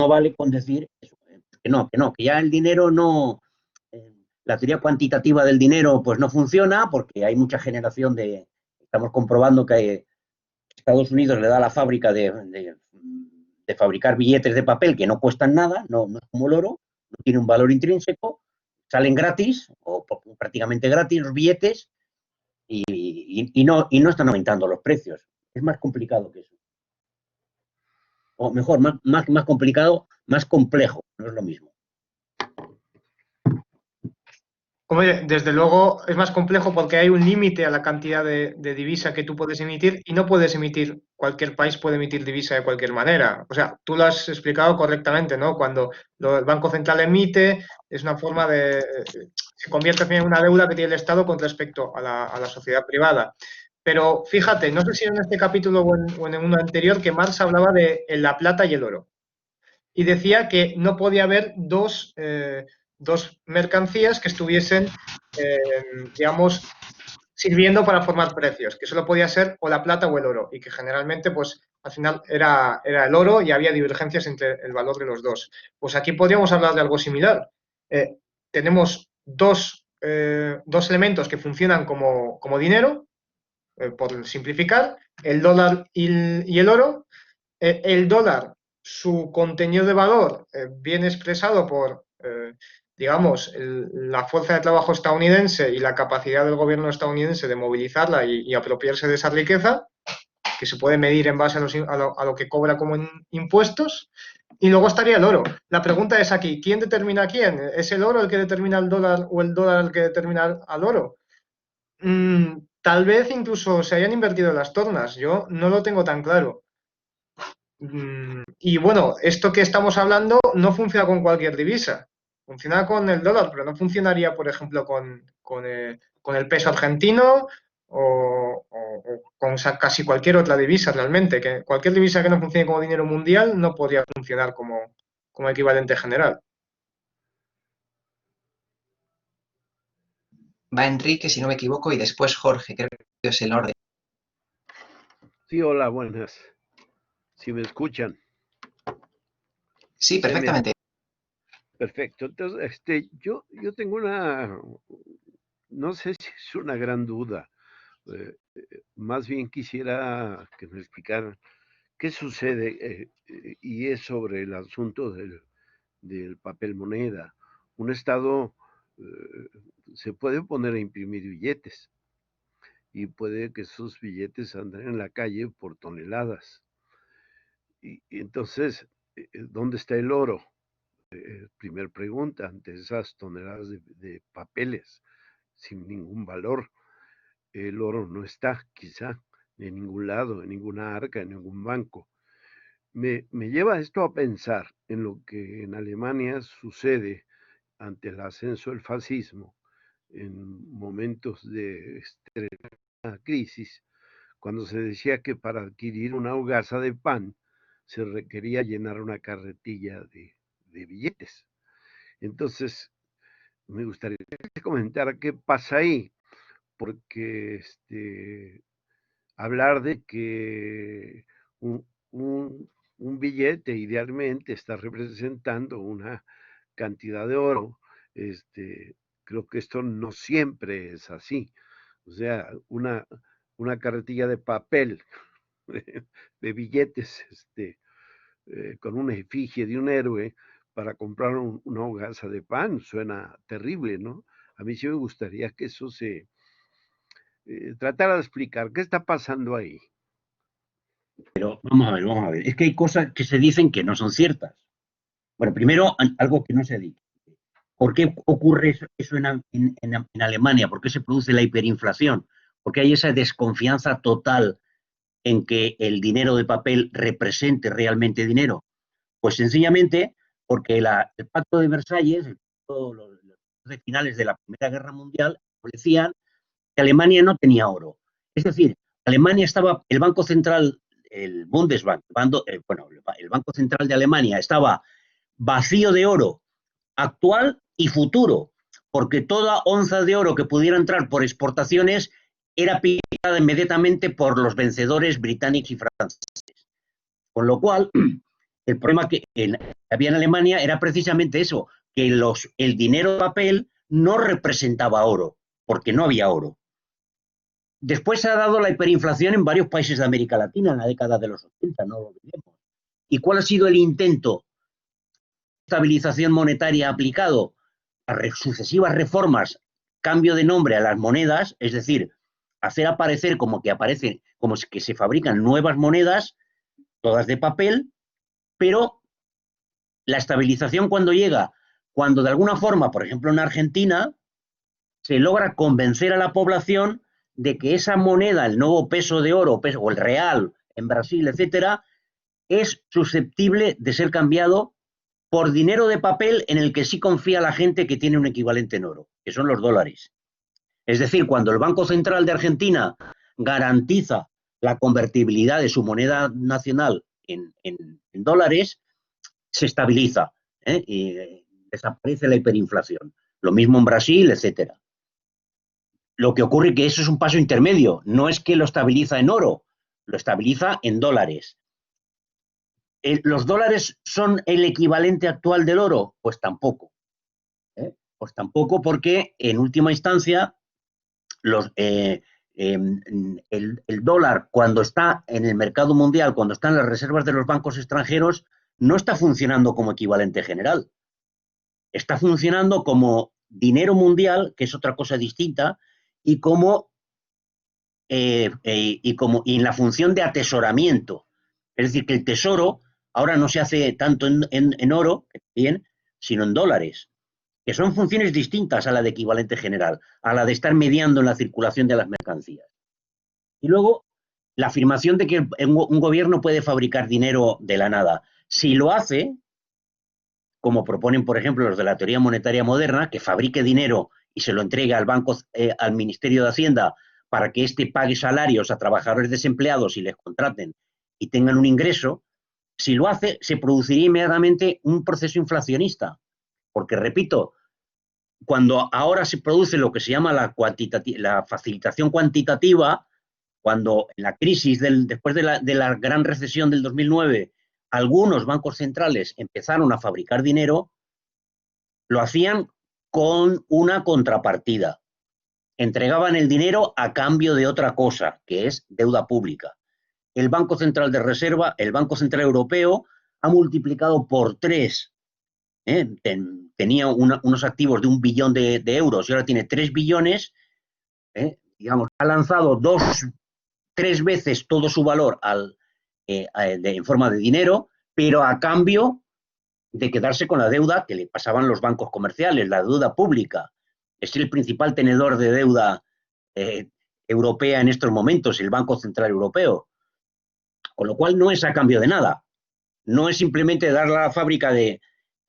vale con decir eso, que ya el dinero no, la teoría cuantitativa del dinero pues no funciona porque hay mucha generación estamos comprobando que Estados Unidos le da la fábrica de fabricar billetes de papel que no cuestan nada, no es como el oro, no tiene un valor intrínseco, salen gratis o prácticamente gratis los billetes y no están aumentando los precios. Es más complicado que eso. O mejor, más complicado, más complejo, no es lo mismo. Hombre, desde luego es más complejo porque hay un límite a la cantidad de divisa que tú puedes emitir y no puedes emitir, cualquier país puede emitir divisa de cualquier manera. O sea, tú lo has explicado correctamente, ¿no? Cuando el Banco Central emite, es una forma se convierte en una deuda que tiene el Estado con respecto a la sociedad privada. Pero fíjate, no sé si en este capítulo o en uno anterior, que Marx hablaba de la plata y el oro. Y decía que no podía haber dos mercancías que estuviesen, digamos, sirviendo para formar precios, que solo podía ser o la plata o el oro, y que generalmente, pues, al final era el oro y había divergencias entre el valor de los dos. Pues aquí podríamos hablar de algo similar. Tenemos dos elementos que funcionan como dinero, por simplificar, el dólar y el oro. El dólar, su contenido de valor viene expresado por, digamos, la fuerza de trabajo estadounidense y la capacidad del gobierno estadounidense de movilizarla y apropiarse de esa riqueza, que se puede medir en base a lo que cobra como impuestos. Y luego estaría el oro. La pregunta es aquí, ¿quién determina a quién? ¿Es el oro el que determina al dólar o el dólar el que determina al oro? Tal vez incluso se hayan invertido las tornas. Yo no lo tengo tan claro. Y bueno, esto que estamos hablando no funciona con cualquier divisa. Funciona con el dólar, pero no funcionaría, por ejemplo, con el peso argentino o con casi cualquier otra divisa realmente. Que cualquier divisa que no funcione como dinero mundial no podría funcionar como equivalente general. Va Enrique, si no me equivoco, y después Jorge, creo que es el orden. Sí, hola, buenas. ¿Sí me escuchan? Sí, perfectamente. Perfecto. Entonces, yo tengo no sé si es una gran duda. Más bien quisiera que me explicaran qué sucede, y es sobre el asunto del papel moneda. Un Estado se puede poner a imprimir billetes y puede que esos billetes anden en la calle por toneladas. Y entonces, ¿dónde está el oro? Primer pregunta, ante esas toneladas de papeles sin ningún valor. El oro no está, quizá, en ningún lado, en ninguna arca, en ningún banco. Me lleva esto a pensar en lo que en Alemania sucede ante el ascenso del fascismo, en momentos de extrema crisis, cuando se decía que para adquirir una hogaza de pan se requería llenar una carretilla de billetes. Entonces, me gustaría que comentara qué pasa ahí, porque hablar de que un billete idealmente está representando una cantidad de oro, creo que esto no siempre es así. O sea, una carretilla de papel, de billetes, con una efigie de un héroe para comprar una hogaza de pan, suena terrible, ¿no? A mí sí me gustaría que eso se tratara de explicar qué está pasando ahí. Pero vamos a ver. Es que hay cosas que se dicen que no son ciertas. Bueno, primero, algo que no se ha dicho. ¿Por qué ocurre eso en Alemania? ¿Por qué se produce la hiperinflación? Porque hay esa desconfianza total en que el dinero de papel represente realmente dinero. Pues sencillamente porque el Pacto de Versalles, los finales de la Primera Guerra Mundial, decían que Alemania no tenía oro. Es decir, Alemania estaba, el Banco Central, el Bundesbank, el Banco Central de Alemania estaba vacío de oro actual y futuro, porque toda onza de oro que pudiera entrar por exportaciones era pillada inmediatamente por los vencedores británicos y franceses. Con lo cual, el problema que había en Alemania era precisamente eso, que el dinero de papel no representaba oro, porque no había oro. Después se ha dado la hiperinflación en varios países de América Latina en la década de los 80, no lo olvidemos. ¿Y cuál ha sido el intento de estabilización monetaria aplicado? sucesivas reformas, cambio de nombre a las monedas, es decir, hacer aparecer como que se fabrican nuevas monedas, todas de papel, pero la estabilización cuando llega, cuando de alguna forma, por ejemplo en Argentina, se logra convencer a la población de que esa moneda, el nuevo peso de oro o el real en Brasil, etcétera, es susceptible de ser cambiado por dinero de papel en el que sí confía la gente que tiene un equivalente en oro, que son los dólares. Es decir, cuando el Banco Central de Argentina garantiza la convertibilidad de su moneda nacional en dólares, se estabiliza, y desaparece la hiperinflación. Lo mismo en Brasil, etcétera. Lo que ocurre es que eso es un paso intermedio, no es que lo estabiliza en oro, lo estabiliza en dólares. ¿Los dólares son el equivalente actual del oro? Pues tampoco. Pues tampoco, porque en última instancia el dólar, cuando está en el mercado mundial, cuando está en las reservas de los bancos extranjeros, no está funcionando como equivalente general. Está funcionando como dinero mundial, que es otra cosa distinta, y en la función de atesoramiento. Es decir, que el tesoro ahora no se hace tanto en oro, bien, sino en dólares, que son funciones distintas a la de equivalente general, a la de estar mediando en la circulación de las mercancías. Y luego, la afirmación de que un gobierno puede fabricar dinero de la nada. Si lo hace, como proponen, por ejemplo, los de la teoría monetaria moderna, que fabrique dinero y se lo entregue al banco, al Ministerio de Hacienda, para que éste pague salarios a trabajadores desempleados y les contraten y tengan un ingreso, si lo hace, se produciría inmediatamente un proceso inflacionista. Porque, repito, cuando ahora se produce lo que se llama la facilitación cuantitativa, cuando en la crisis después de la gran recesión del 2009, algunos bancos centrales empezaron a fabricar dinero, lo hacían con una contrapartida. Entregaban el dinero a cambio de otra cosa, que es deuda pública. El Banco Central de Reserva, el Banco Central Europeo, ha multiplicado por 3. Tenía unos activos de 1 billón de euros y ahora tiene 3 billones. Digamos, ha lanzado 3 veces todo su valor en forma de dinero, pero a cambio de quedarse con la deuda que le pasaban los bancos comerciales, la deuda pública. Es el principal tenedor de deuda europea en estos momentos, el Banco Central Europeo. Con lo cual no es a cambio de nada. No es simplemente dar a la fábrica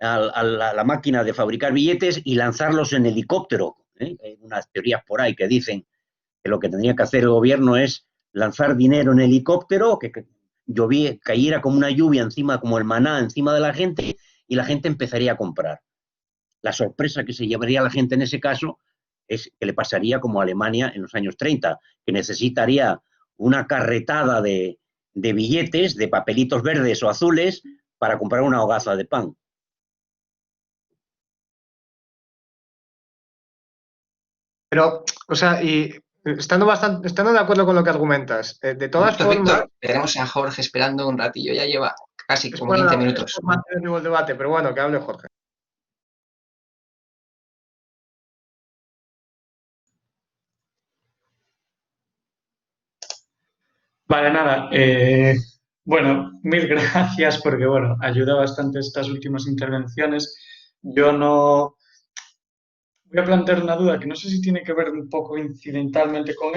a la máquina de fabricar billetes y lanzarlos en helicóptero. Hay unas teorías por ahí que dicen que lo que tendría que hacer el gobierno es lanzar dinero en helicóptero, que cayera como una lluvia encima, como el maná encima de la gente, y la gente empezaría a comprar. La sorpresa que se llevaría a la gente en ese caso es que le pasaría como a Alemania en los años 30, que necesitaría una carretada de billetes, de papelitos verdes o azules, para comprar una hogaza de pan. Pero, o sea, y estando de acuerdo con lo que argumentas, de todas Víctor, formas, tenemos a Jorge esperando un ratillo, ya lleva casi es como por 15 minutos. mantener el debate, pero bueno, que hable Jorge. Vale, nada. Bueno, mil gracias porque, bueno, ayuda bastante estas últimas intervenciones. Yo no voy a plantear una duda que no sé si tiene que ver un poco incidentalmente con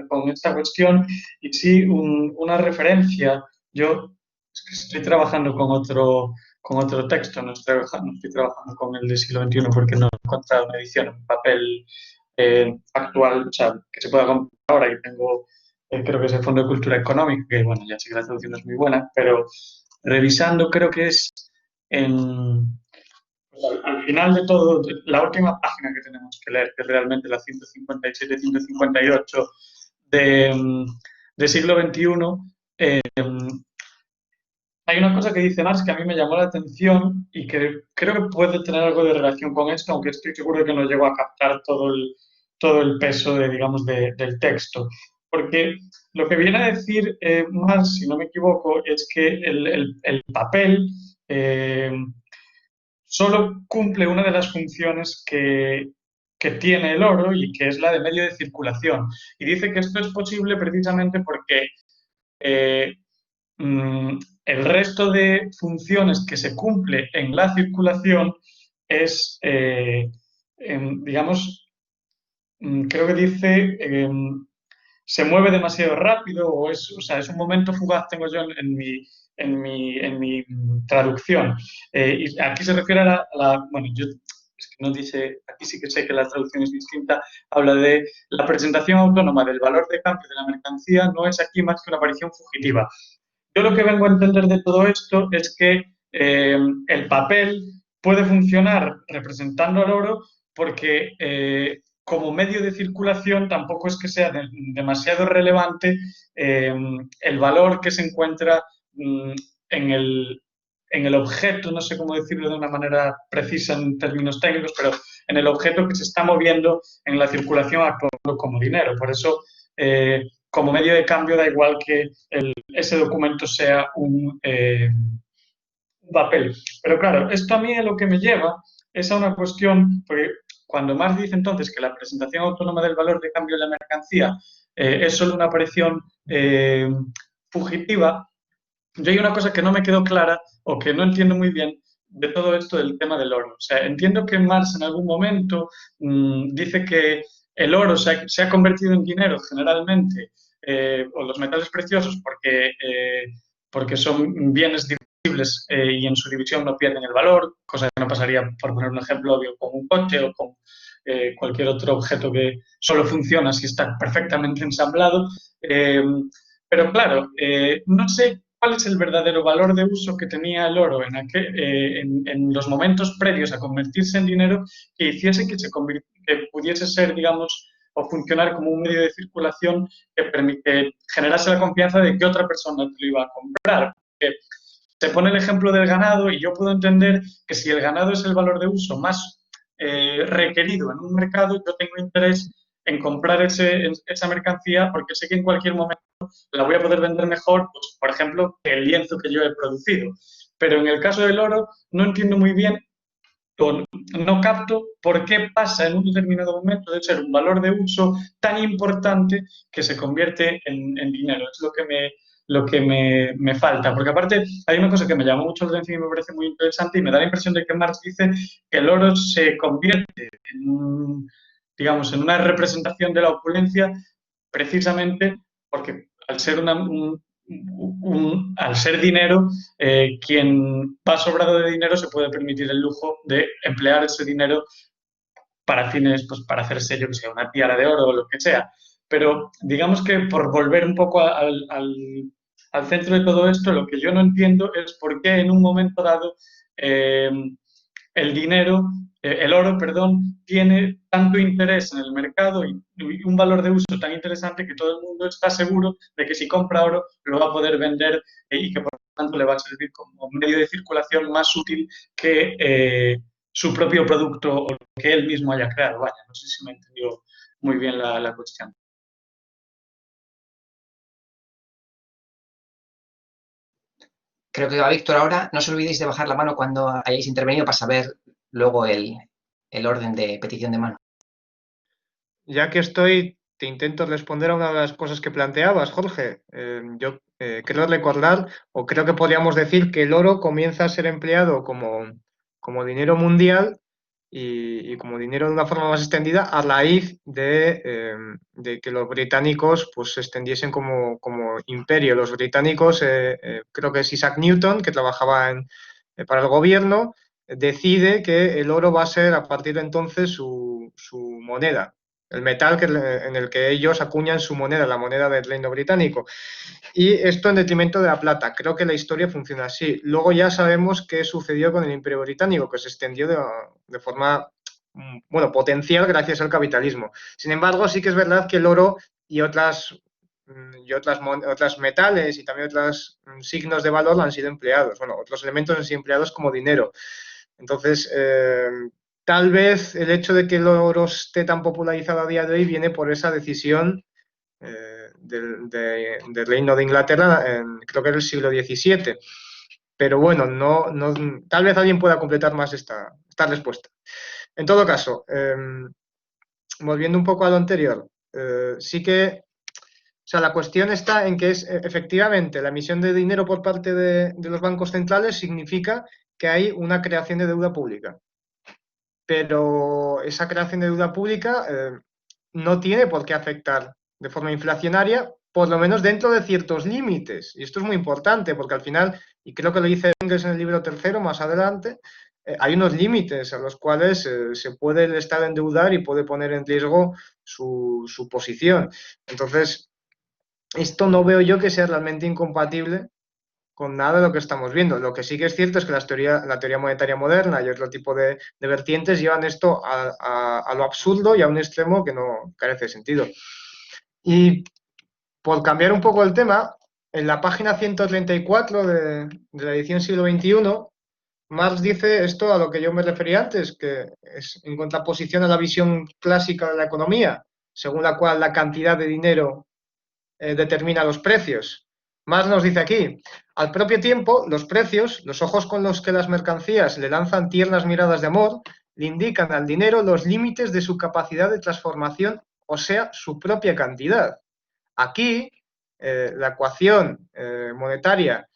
con esta cuestión y sí una referencia. Yo es que estoy trabajando con otro texto, no estoy trabajando con el del siglo XXI porque no he encontrado una edición en papel actual, o sea, que se pueda comprar ahora y tengo creo que es el Fondo de Cultura Económica, que bueno, ya sé que la traducción no es muy buena, pero revisando creo que es pues, al final de todo, la última página que tenemos que leer, que es realmente la 157-158 de siglo XXI, hay una cosa que dice Marx que a mí me llamó la atención y que creo que puede tener algo de relación con esto, aunque estoy seguro de que no llego a captar todo el peso digamos, del texto. Porque lo que viene a decir Marx, si no me equivoco, es que el papel solo cumple una de las funciones que tiene el oro y que es la de medio de circulación. Y dice que esto es posible precisamente porque eh, el resto de funciones que se cumple en la circulación es, digamos, creo que dice, se mueve demasiado rápido o sea, es un momento fugaz, tengo yo en mi traducción. Y aquí se refiere bueno, yo es que no dice, aquí sí que sé que la traducción es distinta, habla de la presentación autónoma del valor de cambio de la mercancía, no es aquí más que una aparición fugitiva. Yo lo que vengo a entender de todo esto es que el papel puede funcionar representando al oro porque como medio de circulación tampoco es que sea demasiado relevante el valor que se encuentra en el objeto, no sé cómo decirlo de una manera precisa en términos técnicos, pero en el objeto que se está moviendo en la circulación actuando como dinero. Por eso, como medio de cambio, da igual que ese documento sea un papel. Pero claro, esto a mí es lo que me lleva es a una cuestión, porque cuando Marx dice entonces que la presentación autónoma del valor de cambio de la mercancía es solo una aparición fugitiva, yo hay una cosa que no me quedó clara o que no entiendo muy bien de todo esto del tema del oro. O sea, entiendo que Marx en algún momento dice que el oro se ha convertido en dinero generalmente, o los metales preciosos, porque son bienes divisibles y en su división no pierden el valor, cosa que no pasaría, por poner un ejemplo obvio, con un coche o con cualquier otro objeto que solo funciona si está perfectamente ensamblado. Pero claro, no sé cuál es el verdadero valor de uso que tenía el oro en los momentos previos a convertirse en dinero que hiciese que pudiese ser, digamos, o funcionar como un medio de circulación que generase la confianza de que otra persona te lo iba a comprar. Porque se pone el ejemplo del ganado y yo puedo entender que si el ganado es el valor de uso más requerido en un mercado, yo tengo interés en comprar esa mercancía porque sé que en cualquier momento la voy a poder vender mejor, pues, por ejemplo, que el lienzo que yo he producido. Pero en el caso del oro, no entiendo muy bien, o no capto por qué pasa en un determinado momento de ser un valor de uso tan importante que se convierte en dinero. Es lo que me falta. Porque aparte hay una cosa que me llamó mucho la atención y me parece muy interesante y me da la impresión de que Marx dice que el oro se convierte digamos, en una representación de la opulencia precisamente porque al ser al ser dinero, quien va sobrado de dinero se puede permitir el lujo de emplear ese dinero para fines, pues para hacerse, yo que sé, una tiara de oro o lo que sea. Pero digamos que por volver un poco al centro de todo esto, lo que yo no entiendo es por qué en un momento dado el dinero, el oro, perdón, tiene tanto interés en el mercado y un valor de uso tan interesante que todo el mundo está seguro de que si compra oro lo va a poder vender y que por lo tanto le va a servir como medio de circulación más útil que su propio producto o lo que él mismo haya creado. Vaya, no sé si me entendió muy bien la cuestión. Creo que va Víctor ahora. No os olvidéis de bajar la mano cuando hayáis intervenido para saber luego el orden de petición de mano. Ya que estoy, te intento responder a una de las cosas que planteabas, Jorge. Yo creo recordar, o creo que podríamos decir que el oro comienza a ser empleado como dinero mundial y como dinero de una forma más extendida a raíz de que los británicos pues, se extendiesen como imperio. Los británicos, creo que es Isaac Newton, que trabajaba para el gobierno, decide que el oro va a ser a partir de entonces su moneda, el metal en el que ellos acuñan su moneda, la moneda del Reino Británico. Y esto en detrimento de la plata. Creo que la historia funciona así. Luego ya sabemos qué sucedió con el Imperio Británico, que se extendió de forma, bueno, potencial gracias al capitalismo. Sin embargo, sí que es verdad que el oro y otras metales y también otros signos de valor han sido empleados. Bueno, otros elementos han sido empleados como dinero. Entonces, tal vez el hecho de que el oro esté tan popularizado a día de hoy viene por esa decisión del Reino de Inglaterra, creo que era el siglo XVII. Pero bueno, tal vez alguien pueda completar más esta respuesta. En todo caso, volviendo un poco a lo anterior, sí que, o sea, la cuestión está en que es efectivamente la emisión de dinero por parte de los bancos centrales significa que hay una creación de deuda pública. Pero esa creación de deuda pública no tiene por qué afectar de forma inflacionaria, por lo menos dentro de ciertos límites. Y esto es muy importante porque al final, y creo que lo dice Engels en el libro tercero más adelante, hay unos límites a los cuales se puede el Estado endeudar y puede poner en riesgo su posición. Entonces, esto no veo yo que sea realmente incompatible con nada de lo que estamos viendo. Lo que sí que es cierto es que la teoría monetaria moderna y otro tipo de vertientes llevan esto a lo absurdo y a un extremo que no carece de sentido. Y por cambiar un poco el tema, en la página 134 de la edición siglo XXI, Marx dice esto a lo que yo me refería antes, que es en contraposición a la visión clásica de la economía, según la cual la cantidad de dinero determina los precios. Marx nos dice aquí, al propio tiempo, los precios, los ojos con los que las mercancías le lanzan tiernas miradas de amor, le indican al dinero los límites de su capacidad de transformación, o sea, su propia cantidad. Aquí, la ecuación monetaria,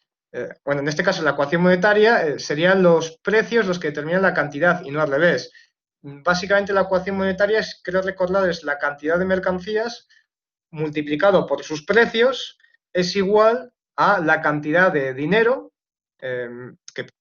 bueno, en este caso la ecuación monetaria serían los precios los que determinan la cantidad y no al revés. Básicamente la ecuación monetaria, creo recordar, es la cantidad de mercancías multiplicado por sus precios es igual a la cantidad de dinero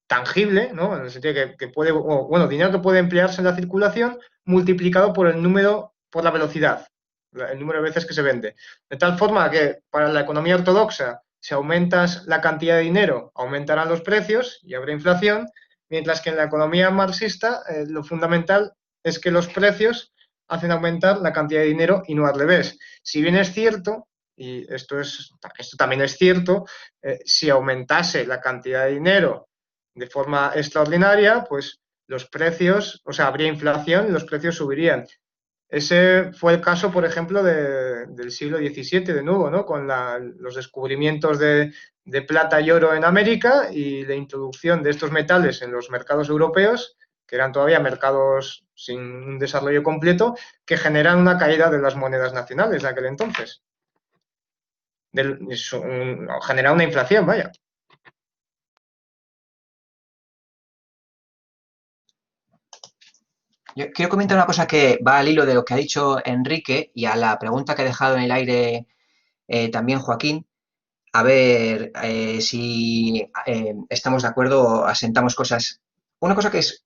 tangible, ¿no? En el sentido que puede, bueno, dinero que puede emplearse en la circulación multiplicado por el número, por la velocidad, el número de veces que se vende. De tal forma que para la economía ortodoxa, si aumentas la cantidad de dinero, aumentarán los precios y habrá inflación, mientras que en la economía marxista lo fundamental es que los precios hacen aumentar la cantidad de dinero y no al revés. Si bien es cierto, y esto también es cierto, si aumentase la cantidad de dinero de forma extraordinaria, pues los precios, o sea, habría inflación y los precios subirían. Ese fue el caso, por ejemplo, del siglo XVII, de nuevo, ¿no? Con los descubrimientos de plata y oro en América y la introducción de estos metales en los mercados europeos, que eran todavía mercados sin un desarrollo completo, que generan una caída de las monedas nacionales de aquel entonces. Genera una inflación, vaya. Yo quiero comentar una cosa que va al hilo de lo que ha dicho Enrique y a la pregunta que ha dejado en el aire también Joaquín. A ver si estamos de acuerdo o asentamos cosas. Una cosa que es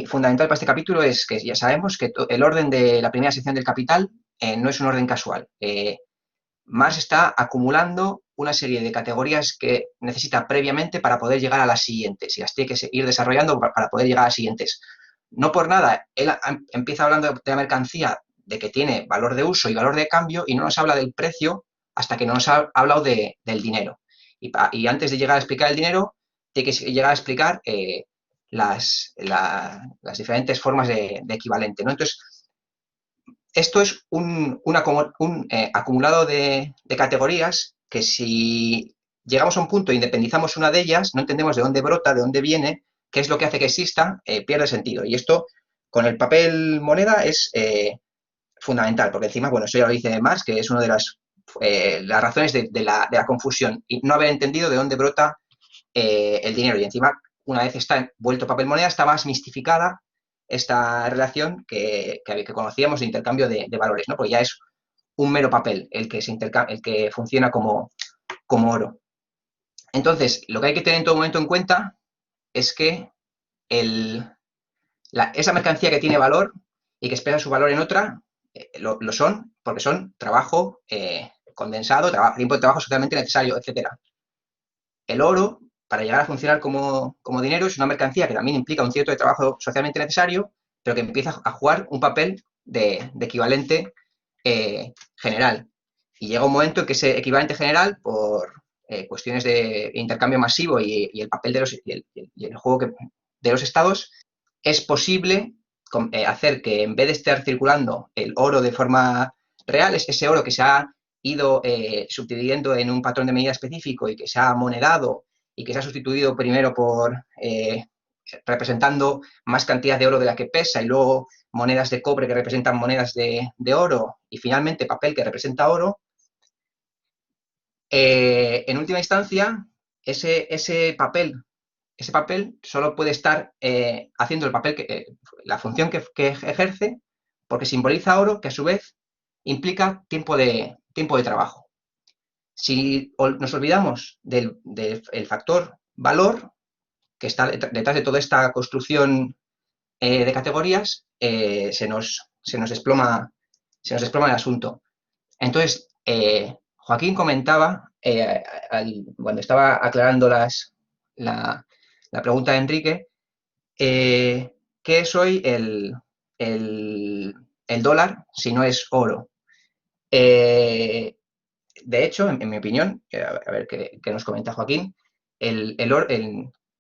fundamental para este capítulo es que ya sabemos que el orden de la primera sección del Capital no es un orden casual. Marx está acumulando una serie de categorías que necesita previamente para poder llegar a las siguientes y las tiene que ir desarrollando para poder llegar a las siguientes. No por nada, él empieza hablando de la mercancía, de que tiene valor de uso y valor de cambio y no nos habla del precio hasta que no nos ha hablado del dinero. Y antes de llegar a explicar el dinero, tiene que llegar a explicar las diferentes formas de equivalente, ¿no? Entonces, esto es un acumulado de categorías que si llegamos a un punto e independizamos una de ellas, no entendemos de dónde brota, de dónde viene, qué es lo que hace que exista, pierde sentido. Y esto, con el papel moneda, es fundamental, porque encima, bueno, eso ya lo dice Marx, que es una de las razones de la confusión y no haber entendido de dónde brota el dinero. Y encima, una vez está vuelto papel moneda, está más mistificada esta relación que conocíamos de intercambio de valores, ¿no? Porque ya es un mero papel el que funciona como oro. Entonces, lo que hay que tener en todo momento en cuenta es que esa mercancía que tiene valor y que expresa su valor en otra, lo son porque son trabajo condensado, tiempo de trabajo socialmente necesario, etc. El oro, para llegar a funcionar como dinero, es una mercancía que también implica un cierto de trabajo socialmente necesario, pero que empieza a jugar un papel de equivalente general. Y llega un momento en que ese equivalente general, por cuestiones de intercambio masivo y el papel y el juego de los estados, es posible hacer que en vez de estar circulando el oro de forma real, ese oro que se ha ido subdividiendo en un patrón de medida específico y que se ha monedado y que se ha sustituido primero por representando más cantidad de oro de la que pesa y luego monedas de cobre que representan monedas de oro y finalmente papel que representa oro, en última instancia, ese papel solo puede estar haciendo el papel la función que ejerce, porque simboliza oro, que a su vez implica tiempo de trabajo. Si nos olvidamos del factor valor, que está detrás de toda esta construcción de categorías, se nos desploma el asunto. Entonces, Joaquín comentaba, cuando estaba aclarando la pregunta de Enrique, ¿qué es hoy el dólar si no es oro? De hecho, en mi opinión, a ver qué nos comenta Joaquín, el oro,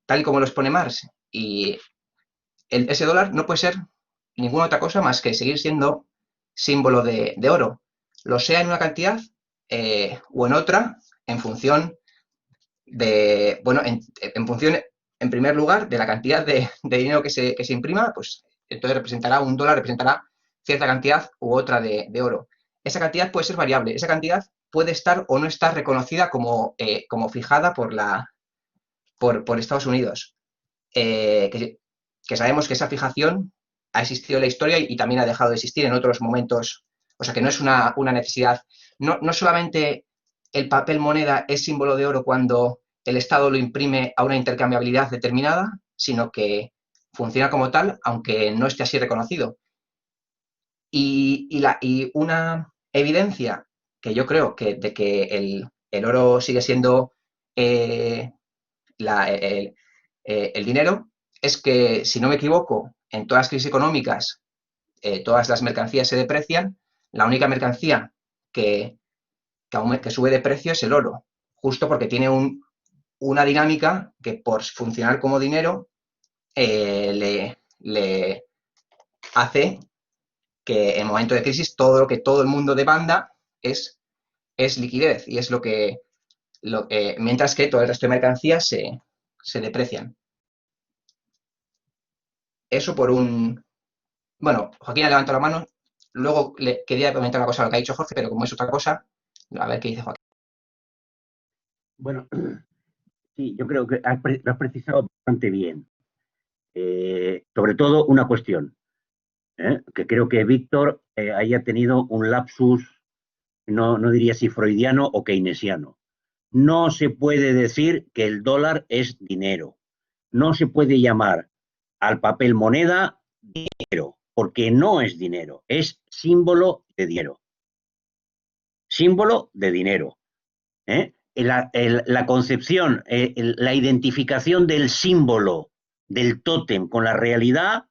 tal y como lo expone Marx, y ese dólar no puede ser ninguna otra cosa más que seguir siendo símbolo de oro, lo sea en una cantidad o en otra, en función de, bueno, en función, en primer lugar, de la cantidad de dinero que se imprima, pues entonces un dólar representará cierta cantidad u otra de oro. Esa cantidad puede ser variable, esa cantidad puede estar o no estar reconocida como fijada por Estados Unidos. Que sabemos que esa fijación ha existido en la historia y también ha dejado de existir en otros momentos. O sea, que no es una necesidad. No solamente el papel moneda es símbolo de oro cuando el Estado lo imprime a una intercambiabilidad determinada, sino que funciona como tal, aunque no esté así reconocido. Y una evidencia que yo creo de que el oro sigue siendo el dinero es que, si no me equivoco, en todas las crisis económicas, todas las mercancías se deprecian. La única mercancía que sube de precio es el oro, justo porque tiene una dinámica que, por funcionar como dinero, le hace que en momento de crisis todo lo que todo el mundo demanda es liquidez, y es mientras que todo el resto de mercancías se deprecian. Eso por un... Bueno, Joaquín ha levantado la mano. Luego le quería comentar una cosa a lo que ha dicho Jorge, pero como es otra cosa, a ver qué dice Joaquín. Bueno, sí, yo creo que lo has precisado bastante bien. Sobre todo una cuestión, que creo que Víctor haya tenido un lapsus, no diría si freudiano o keynesiano. No se puede decir que el dólar es dinero. No se puede llamar al papel moneda dinero, porque no es dinero, es símbolo de dinero. Símbolo de dinero. La concepción, la identificación del símbolo, del tótem con la realidad,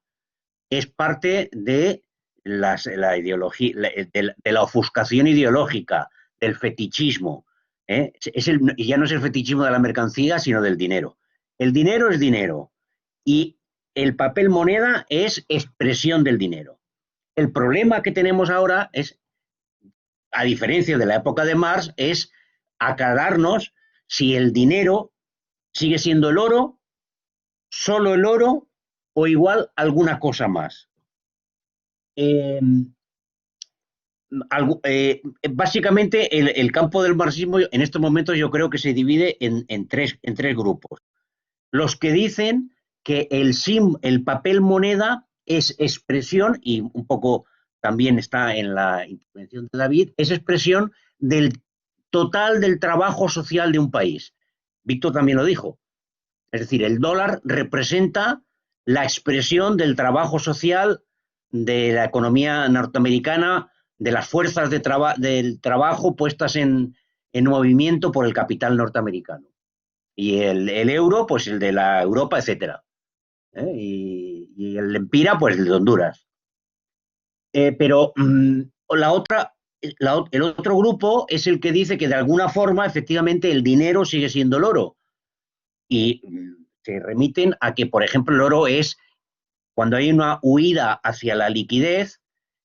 es parte de la ideología, de la ofuscación ideológica, del fetichismo. Ya no es el fetichismo de la mercancía, sino del dinero. El dinero es dinero y el papel moneda es expresión del dinero. El problema que tenemos ahora es, a diferencia de la época de Marx, es aclararnos si el dinero sigue siendo el oro, solo el oro o igual alguna cosa más. Básicamente el campo del marxismo en estos momentos yo creo que se divide en tres grupos. Los que dicen que el papel moneda es expresión, y un poco también está en la intervención de David, es expresión del total del trabajo social de un país. Víctor también lo dijo. Es decir, el dólar representa la expresión del trabajo social de la economía norteamericana, de las fuerzas del trabajo puestas en movimiento por el capital norteamericano. Y el euro, pues el de la Europa, etcétera. Y el empira, pues el de Honduras. Pero el otro grupo es el que dice que de alguna forma, efectivamente, el dinero sigue siendo el oro. Y se remiten a que, por ejemplo, el oro es, cuando hay una huida hacia la liquidez,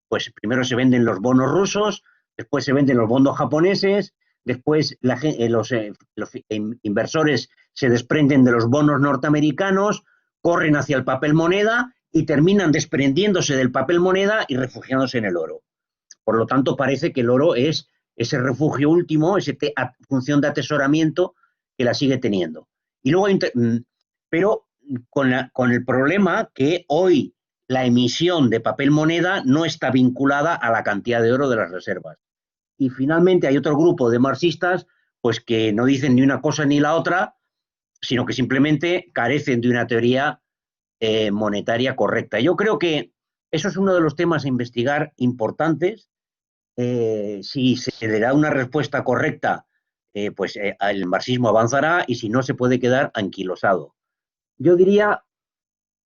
pues primero se venden los bonos rusos, después se venden los bonos japoneses, después los inversores se desprenden de los bonos norteamericanos, corren hacia el papel moneda y terminan desprendiéndose del papel moneda y refugiándose en el oro. Por lo tanto, parece que el oro es ese refugio último, esa función de atesoramiento que la sigue teniendo. Y luego, pero con el problema que hoy la emisión de papel moneda no está vinculada a la cantidad de oro de las reservas. Y finalmente hay otro grupo de marxistas pues que no dicen ni una cosa ni la otra, sino que simplemente carecen de una teoría monetaria correcta. Yo creo que eso es uno de los temas a investigar importantes. Si se le da una respuesta correcta, pues el marxismo avanzará, y si no, se puede quedar anquilosado. Yo diría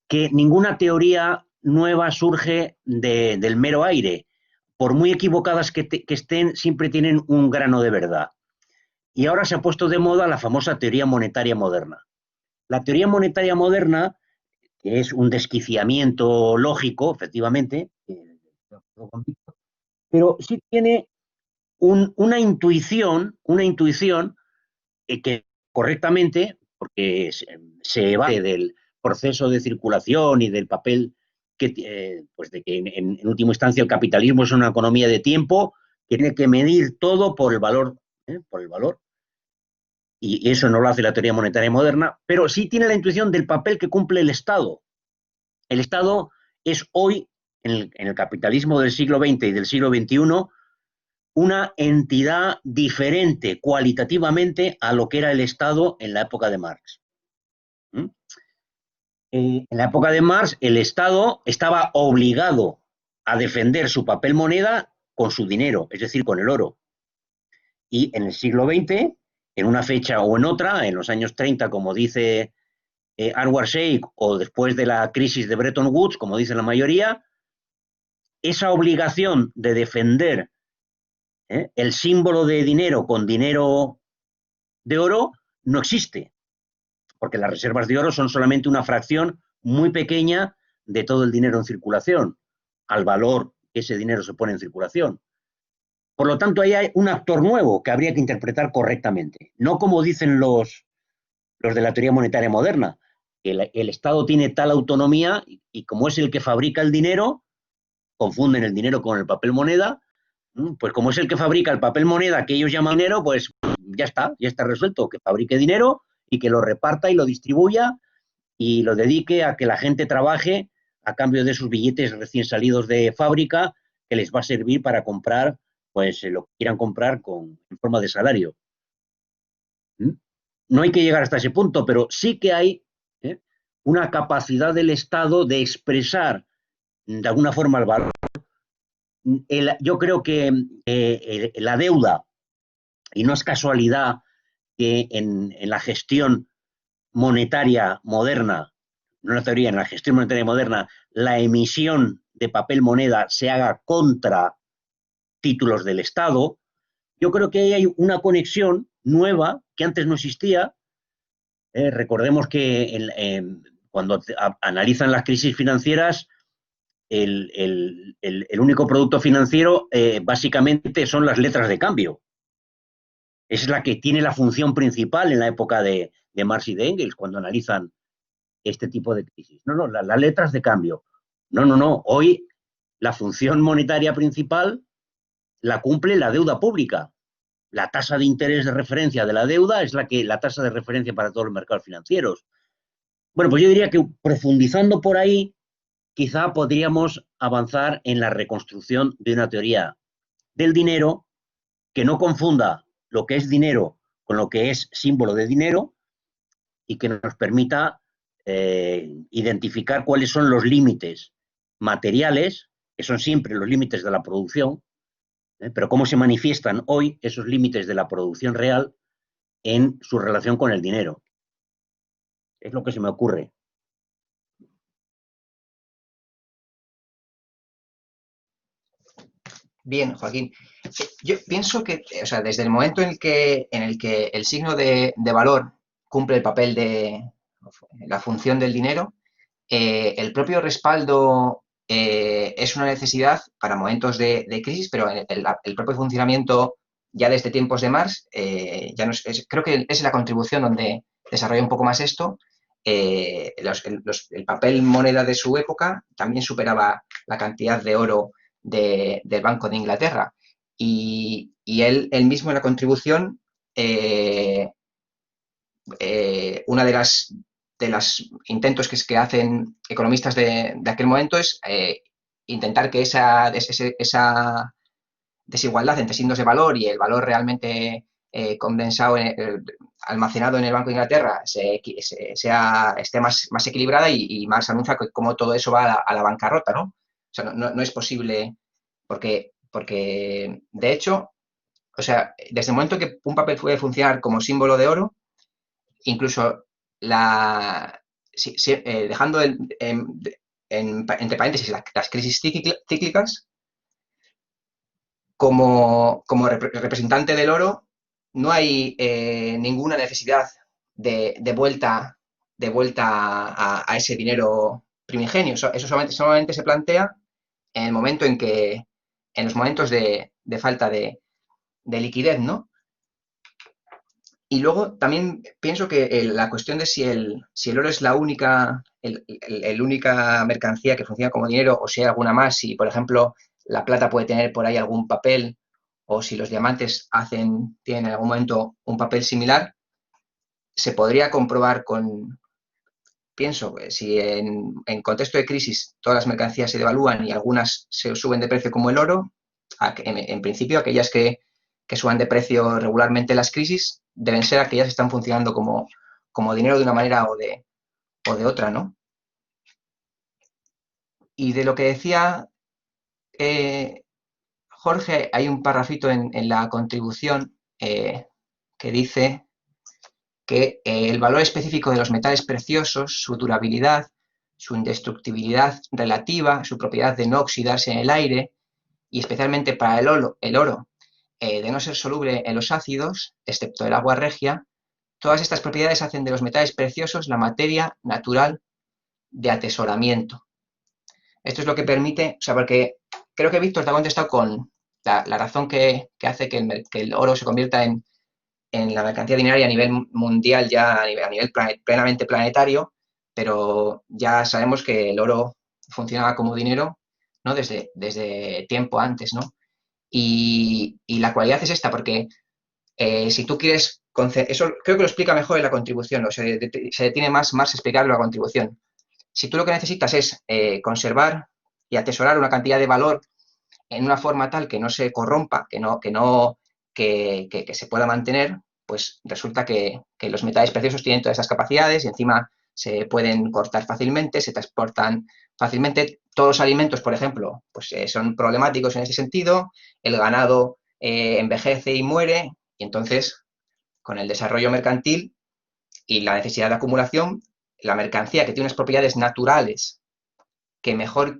que ninguna teoría nueva surge del mero aire. Por muy equivocadas que estén, siempre tienen un grano de verdad. Y ahora se ha puesto de moda la famosa teoría monetaria moderna. La teoría monetaria moderna, que es un desquiciamiento lógico, efectivamente, pero sí tiene una intuición que correctamente, porque se evade del proceso de circulación y del papel pues de que en última instancia el capitalismo es una economía de tiempo que tiene que medir todo por el valor, y eso no lo hace la teoría monetaria moderna, pero sí tiene la intuición del papel que cumple el Estado. El Estado es hoy, en el capitalismo del siglo XX y del siglo XXI, una entidad diferente cualitativamente a lo que era el Estado en la época de Marx. En la época de Marx, el Estado estaba obligado a defender su papel moneda con su dinero, es decir, con el oro. Y en el siglo XX, en una fecha o en otra, en los años 30, como dice Anwar Sheikh, o después de la crisis de Bretton Woods, como dicen la mayoría, esa obligación de defender el símbolo de dinero con dinero de oro no existe, porque las reservas de oro son solamente una fracción muy pequeña de todo el dinero en circulación, al valor que ese dinero se pone en circulación. Por lo tanto, ahí hay un actor nuevo que habría que interpretar correctamente, no como dicen los de la teoría monetaria moderna, que el Estado tiene tal autonomía y como es el que fabrica el dinero, confunden el dinero con el papel moneda, pues como es el que fabrica el papel moneda que ellos llaman dinero, pues ya está resuelto, que fabrique dinero y que lo reparta y lo distribuya y lo dedique a que la gente trabaje a cambio de sus billetes recién salidos de fábrica, que les va a servir para comprar pues lo que quieran comprar en forma de salario. No hay que llegar hasta ese punto, pero sí que hay una capacidad del Estado de expresar de alguna forma el valor. Yo creo que la deuda, y no es casualidad que en la gestión monetaria moderna, no en la teoría, en la gestión monetaria moderna, la emisión de papel moneda se haga contra títulos del Estado. Yo creo que ahí hay una conexión nueva que antes no existía. Recordemos que cuando analizan las crisis financieras, el único producto financiero básicamente son las letras de cambio. Esa es la que tiene la función principal en la época de Marx y de Engels, cuando analizan este tipo de crisis. No, las letras de cambio. No. Hoy la función monetaria principal la cumple la deuda pública. La tasa de interés de referencia de la deuda es la tasa de referencia para todos los mercados financieros. Bueno, pues yo diría que profundizando por ahí, quizá podríamos avanzar en la reconstrucción de una teoría del dinero que no confunda lo que es dinero con lo que es símbolo de dinero y que nos permita identificar cuáles son los límites materiales, que son siempre los límites de la producción, pero cómo se manifiestan hoy esos límites de la producción real en su relación con el dinero. Es lo que se me ocurre. Bien, Joaquín. Yo pienso que, o sea, desde el momento en el que el signo de valor cumple el papel de la función del dinero, el propio respaldo es una necesidad para momentos de crisis, pero el propio funcionamiento ya desde tiempos de Marx, ya no creo que es la contribución donde desarrolla un poco más esto. El papel moneda de su época también superaba la cantidad de oro del Banco de Inglaterra. Y él mismo en la contribución, una de las intentos que hacen economistas de aquel momento es intentar que esa desigualdad entre signos de valor y el valor realmente condensado, almacenado en el Banco de Inglaterra, esté más equilibrada, y Marx anuncia que cómo todo eso va a la bancarrota, ¿no? O sea, no es posible, porque de hecho, o sea, desde el momento que un papel puede funcionar como símbolo de oro, incluso dejando entre paréntesis las crisis cíclicas, como representante del oro, no hay ninguna necesidad de vuelta a ese dinero primigenio. Eso solamente se plantea en el momento en los momentos de falta de liquidez, ¿no? Y luego también pienso que la cuestión de si el oro es la única mercancía que funciona como dinero, o si hay alguna más, si por ejemplo la plata puede tener por ahí algún papel, o si los diamantes tienen en algún momento un papel similar, se podría comprobar pienso, si en contexto de crisis todas las mercancías se devalúan y algunas se suben de precio como el oro, en principio aquellas que suban de precio regularmente en las crisis deben ser aquellas que están funcionando como dinero de una manera o de otra, ¿no? Y de lo que decía Jorge, hay un parrafito en la contribución que dice que el valor específico de los metales preciosos, su durabilidad, su indestructibilidad relativa, su propiedad de no oxidarse en el aire, y especialmente para el oro, de no ser soluble en los ácidos, excepto el agua regia, todas estas propiedades hacen de los metales preciosos la materia natural de atesoramiento. Esto es lo que permite, o sea, porque creo que Víctor te ha contestado con la razón que hace que el oro se convierta en la mercancía dineraria a nivel mundial, ya a nivel plenamente planetario, pero ya sabemos que el oro funcionaba como dinero, ¿no? Desde tiempo antes, ¿no? Y la cualidad es esta, porque si tú quieres, eso creo que lo explica mejor en la contribución, o sea, se detiene más explicarlo en la contribución. Si tú lo que necesitas es conservar y atesorar una cantidad de valor en una forma tal que no se corrompa, que se pueda mantener, pues resulta que los metales preciosos tienen todas esas capacidades y encima se pueden cortar fácilmente, se transportan fácilmente. Todos los alimentos, por ejemplo, pues son problemáticos en ese sentido. El ganado envejece y muere, y entonces, con el desarrollo mercantil y la necesidad de acumulación, la mercancía que tiene unas propiedades naturales que mejor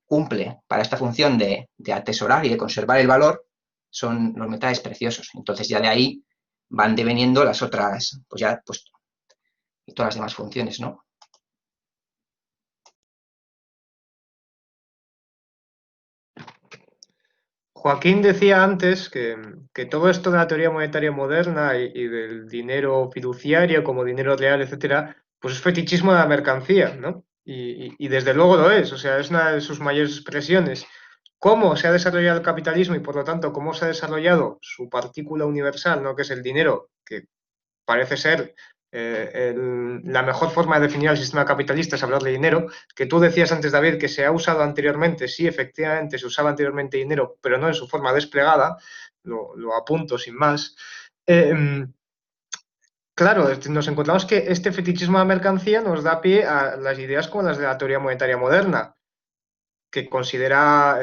cumple para esta función de atesorar y de conservar el valor son los metales preciosos. Entonces ya de ahí van deveniendo las otras, pues ya, pues, y todas las demás funciones, ¿no? Joaquín decía antes que todo esto de la teoría monetaria moderna y del dinero fiduciario como dinero real, etcétera, pues es fetichismo de la mercancía, ¿no? Y desde luego lo es, o sea, es una de sus mayores expresiones. Cómo se ha desarrollado el capitalismo y por lo tanto cómo se ha desarrollado su partícula universal, ¿no? Que es el dinero, que parece ser la mejor forma de definir el sistema capitalista es hablar de dinero, que tú decías antes, David, que se ha usado anteriormente, sí, efectivamente, se usaba anteriormente dinero, pero no en su forma desplegada, lo apunto sin más. Claro, nos encontramos que este fetichismo de la mercancía nos da pie a las ideas como las de la teoría monetaria moderna, que considera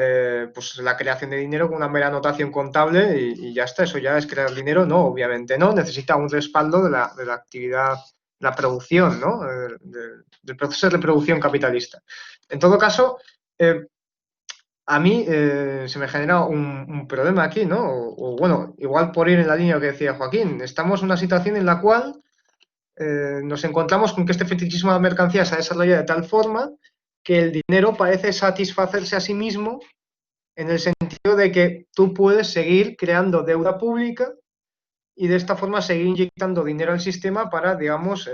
pues la creación de dinero como una mera anotación contable y ya está, eso ya es crear dinero. No, obviamente no, necesita un respaldo de la actividad, la producción, ¿no? Del proceso de reproducción capitalista. En todo caso, a mí se me genera un problema aquí, ¿no? O bueno, igual por ir en la línea que decía Joaquín, estamos en una situación en la cual nos encontramos con que este fetichismo de la mercancía se ha desarrollado de tal forma que el dinero parece satisfacerse a sí mismo en el sentido de que tú puedes seguir creando deuda pública y de esta forma seguir inyectando dinero al sistema para, digamos,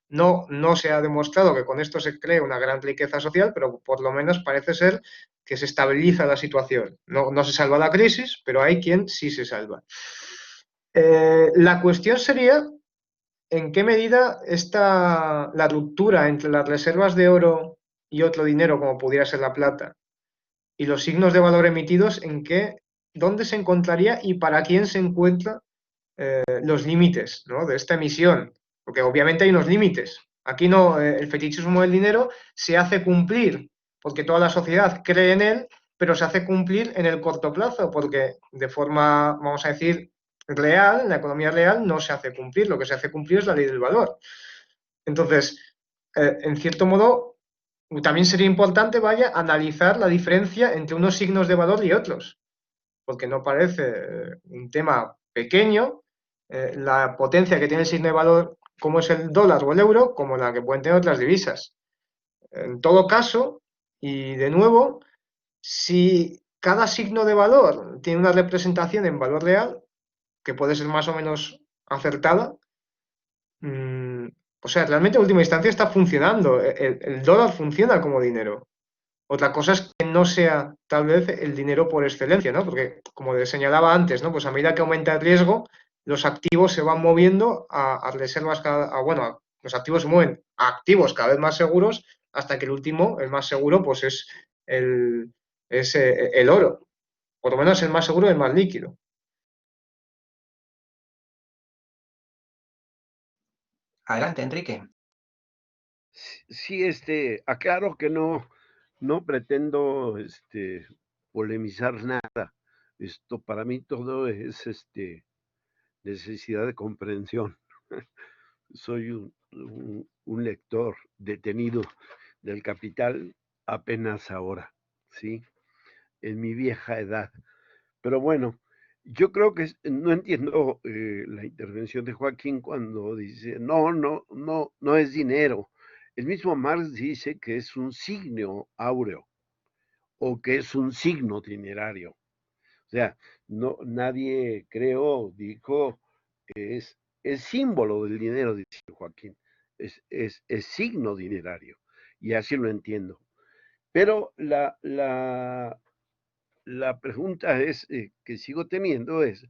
no se ha demostrado que con esto se cree una gran riqueza social, pero por lo menos parece ser que se estabiliza la situación. No se salva la crisis, pero hay quien sí se salva. La cuestión sería en qué medida la ruptura entre las reservas de oro y otro dinero, como pudiera ser la plata, y los signos de valor emitidos, dónde se encontraría y para quién se encuentran los límites, ¿no?, de esta emisión, porque obviamente hay unos límites. Aquí no, el fetichismo del dinero se hace cumplir porque toda la sociedad cree en él, pero se hace cumplir en el corto plazo, porque de forma, vamos a decir, real, en la economía real, no se hace cumplir. Lo que se hace cumplir es la ley del valor. Entonces, en cierto modo, también sería importante, analizar la diferencia entre unos signos de valor y otros, porque no parece un tema pequeño la potencia que tiene el signo de valor, como es el dólar o el euro, como la que pueden tener otras divisas. En todo caso, y de nuevo, si cada signo de valor tiene una representación en valor real, que puede ser más o menos acertada, o sea, realmente en última instancia está funcionando. El dólar funciona como dinero. Otra cosa es que no sea tal vez el dinero por excelencia, ¿no? Porque, como les señalaba antes, ¿no?, pues a medida que aumenta el riesgo, los activos se van moviendo a reservas, los activos se mueven a activos cada vez más seguros, hasta que el último, el más seguro, pues es el oro. Por lo menos el más seguro y el más líquido. Adelante, Enrique. Sí, aclaro que no pretendo, polemizar nada. Para mí todo es, necesidad de comprensión. Soy un lector detenido del Capital apenas ahora, ¿sí? En mi vieja edad. Pero bueno, yo creo que no entiendo la intervención de Joaquín cuando dice, no es dinero. El mismo Marx dice que es un signo áureo o que es un signo dinerario. O sea, nadie, creo, dijo que es símbolo del dinero, dice Joaquín. Es signo dinerario. Y así lo entiendo. Pero la pregunta que sigo teniendo es,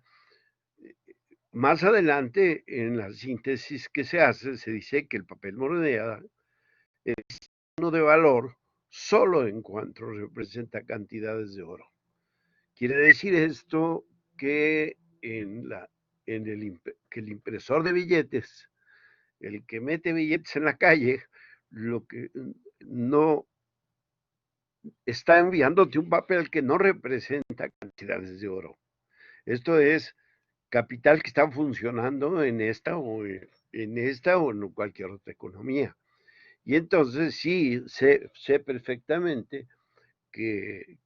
más adelante en la síntesis que se hace, se dice que el papel moneda es signo de valor solo en cuanto representa cantidades de oro. Quiere decir esto que que el impresor de billetes, el que mete billetes en la calle, lo que no está enviándote un papel que no representa cantidades de oro. Esto es capital que está funcionando en esta o en cualquier otra economía. Y entonces sí, sé perfectamente que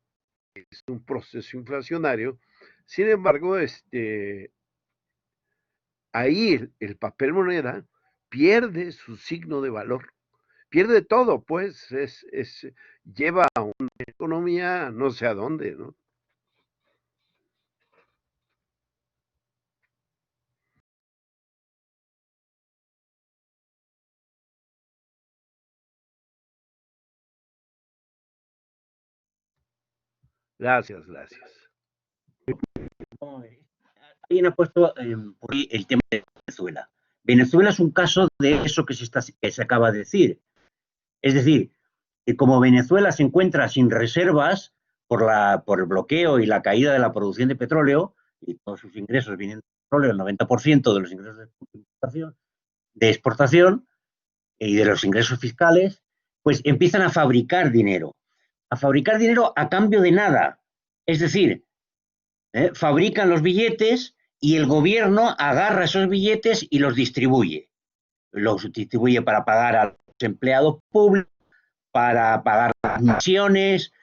es un proceso inflacionario. Sin embargo, ahí el papel moneda pierde su signo de valor, pierde todo, pues lleva a una economía no sé a dónde, ¿no? Gracias. Alguien ha puesto por ahí el tema de Venezuela. Venezuela es un caso de eso que se acaba de decir. Es decir, que como Venezuela se encuentra sin reservas por el bloqueo y la caída de la producción de petróleo, y todos sus ingresos vienen de petróleo, el 90% de los ingresos de exportación y de los ingresos fiscales, pues empiezan a fabricar dinero a cambio de nada. Es decir, fabrican los billetes y el gobierno agarra esos billetes y los distribuye. Los distribuye para pagar a los empleados públicos, para pagar las pensiones,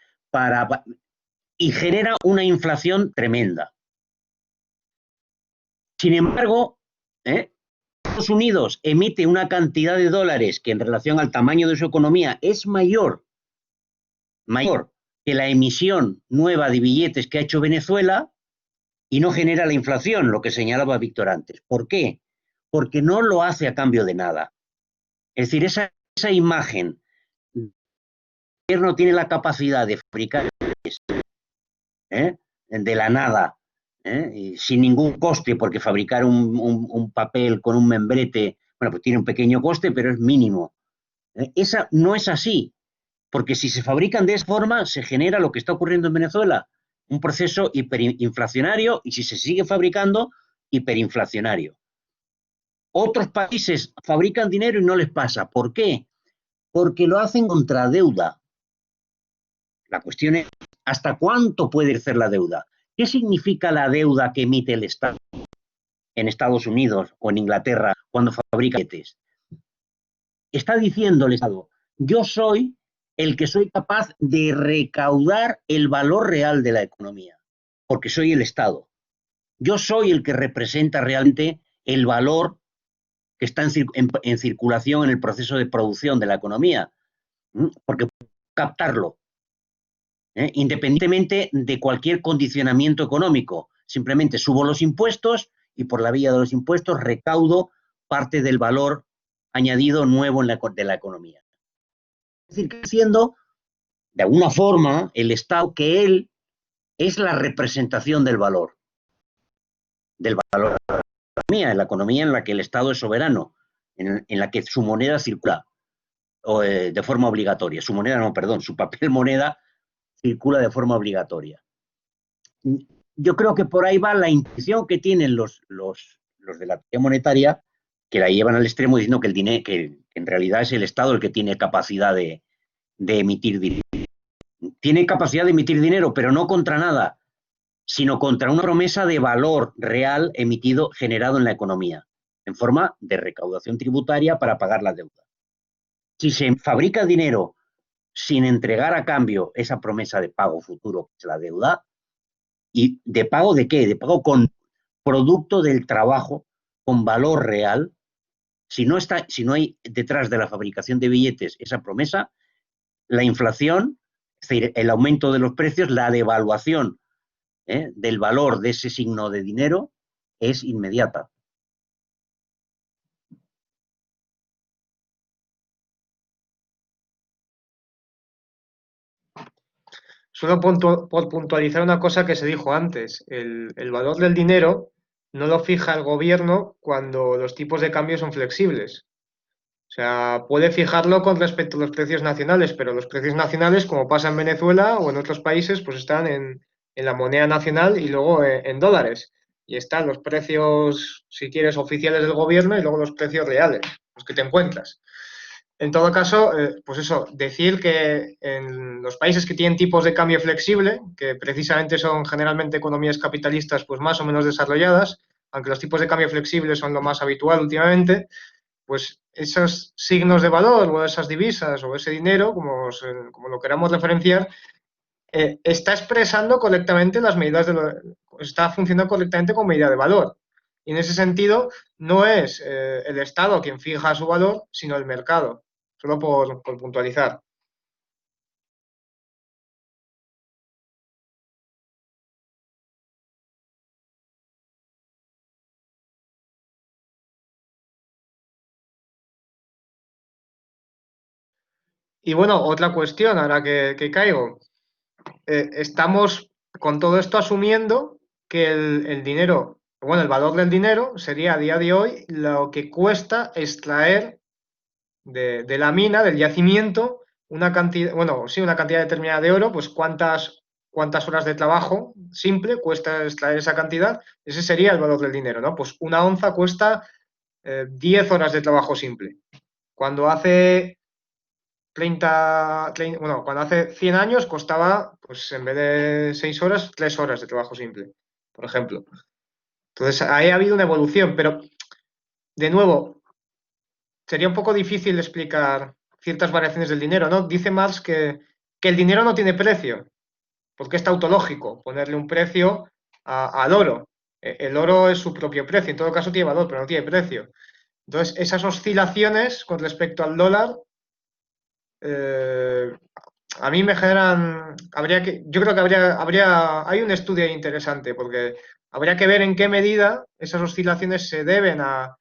y genera una inflación tremenda. Sin embargo, Estados Unidos emite una cantidad de dólares que en relación al tamaño de su economía es mayor que la emisión nueva de billetes que ha hecho Venezuela y no genera la inflación, lo que señalaba Víctor antes. ¿Por qué? Porque no lo hace a cambio de nada. Es decir, esa imagen, el gobierno tiene la capacidad de fabricar de la nada, y sin ningún coste, porque fabricar un papel con un membrete, bueno, pues tiene un pequeño coste, pero es mínimo. Esa no es así, porque si se fabrican de esa forma, se genera lo que está ocurriendo en Venezuela, un proceso hiperinflacionario, y si se sigue fabricando, hiperinflacionario. Otros países fabrican dinero y no les pasa. ¿Por qué? Porque lo hacen contra deuda. La cuestión es, ¿hasta cuánto puede ser la deuda? ¿Qué significa la deuda que emite el Estado en Estados Unidos o en Inglaterra cuando fabrica billetes? Está diciendo el Estado, yo soy el que soy capaz de recaudar el valor real de la economía, porque soy el Estado. Yo soy el que representa realmente el valor que está en circulación en el proceso de producción de la economía, porque puedo captarlo, independientemente de cualquier condicionamiento económico. Simplemente subo los impuestos y por la vía de los impuestos recaudo parte del valor añadido nuevo de la economía. Es decir, que siendo, de alguna forma, el Estado, que él es la representación del valor de la economía en la que el Estado es soberano, en la que su moneda circula de forma obligatoria. Su moneda, no, perdón, su papel moneda circula de forma obligatoria. Yo creo que por ahí va la intuición que tienen los de la teoría monetaria, que la llevan al extremo diciendo que el dinero, que en realidad es el Estado el que tiene capacidad de emitir dinero. Tiene capacidad de emitir dinero, pero no contra nada, sino contra una promesa de valor real emitido, generado en la economía, en forma de recaudación tributaria para pagar la deuda. Si se fabrica dinero sin entregar a cambio esa promesa de pago futuro, que es la deuda, ¿y de pago de qué? De pago con producto del trabajo, con valor real. Si no hay detrás de la fabricación de billetes esa promesa, la inflación, es decir, el aumento de los precios, la devaluación del valor de ese signo de dinero es inmediata. Solo por puntualizar una cosa que se dijo antes, el valor del dinero no lo fija el gobierno cuando los tipos de cambio son flexibles. O sea, puede fijarlo con respecto a los precios nacionales, pero los precios nacionales, como pasa en Venezuela o en otros países, pues están en la moneda nacional y luego en dólares. Y están los precios, si quieres, oficiales del gobierno y luego los precios reales, los que te encuentras. En todo caso, pues eso, decir que en los países que tienen tipos de cambio flexible, que precisamente son generalmente economías capitalistas pues más o menos desarrolladas, aunque los tipos de cambio flexibles son lo más habitual últimamente, pues esos signos de valor o esas divisas o ese dinero, como lo queramos referenciar, está expresando correctamente las medidas está funcionando correctamente como medida de valor. Y en ese sentido, no es el Estado quien fija su valor, sino el mercado. Solo por puntualizar. Y bueno, otra cuestión, ahora que caigo. Estamos con todo esto asumiendo que el dinero, bueno, el valor del dinero sería a día de hoy lo que cuesta extraer de la mina, del yacimiento, una cantidad, bueno, sí, una cantidad determinada de oro, pues cuántas horas de trabajo simple cuesta extraer esa cantidad, ese sería el valor del dinero, ¿no? Pues una onza cuesta 10 horas de trabajo simple. Cuando hace cuando hace 100 años costaba, pues en vez de 6 horas, 3 horas de trabajo simple, por ejemplo. Entonces, ahí ha habido una evolución, pero, de nuevo, sería un poco difícil explicar ciertas variaciones del dinero, ¿no? Dice Marx que el dinero no tiene precio, porque es tautológico ponerle un precio al oro. El oro es su propio precio, en todo caso tiene valor, pero no tiene precio. Entonces, esas oscilaciones con respecto al dólar a mí me generan, yo creo que hay un estudio ahí interesante, porque habría que ver en qué medida esas oscilaciones se deben a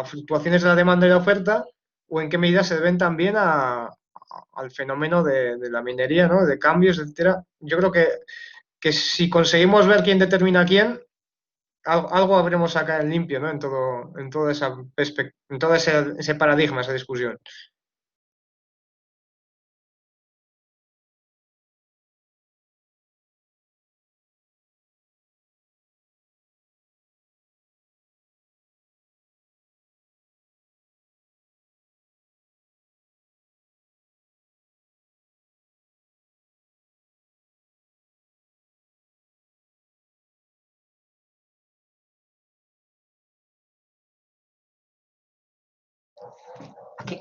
fluctuaciones de la demanda y la oferta, o en qué medida se deben también al fenómeno de la minería, ¿no? De cambios, etcétera. Yo creo que si conseguimos ver quién determina quién, algo habremos sacado en limpio, ¿no? En todo en todo ese paradigma, esa discusión.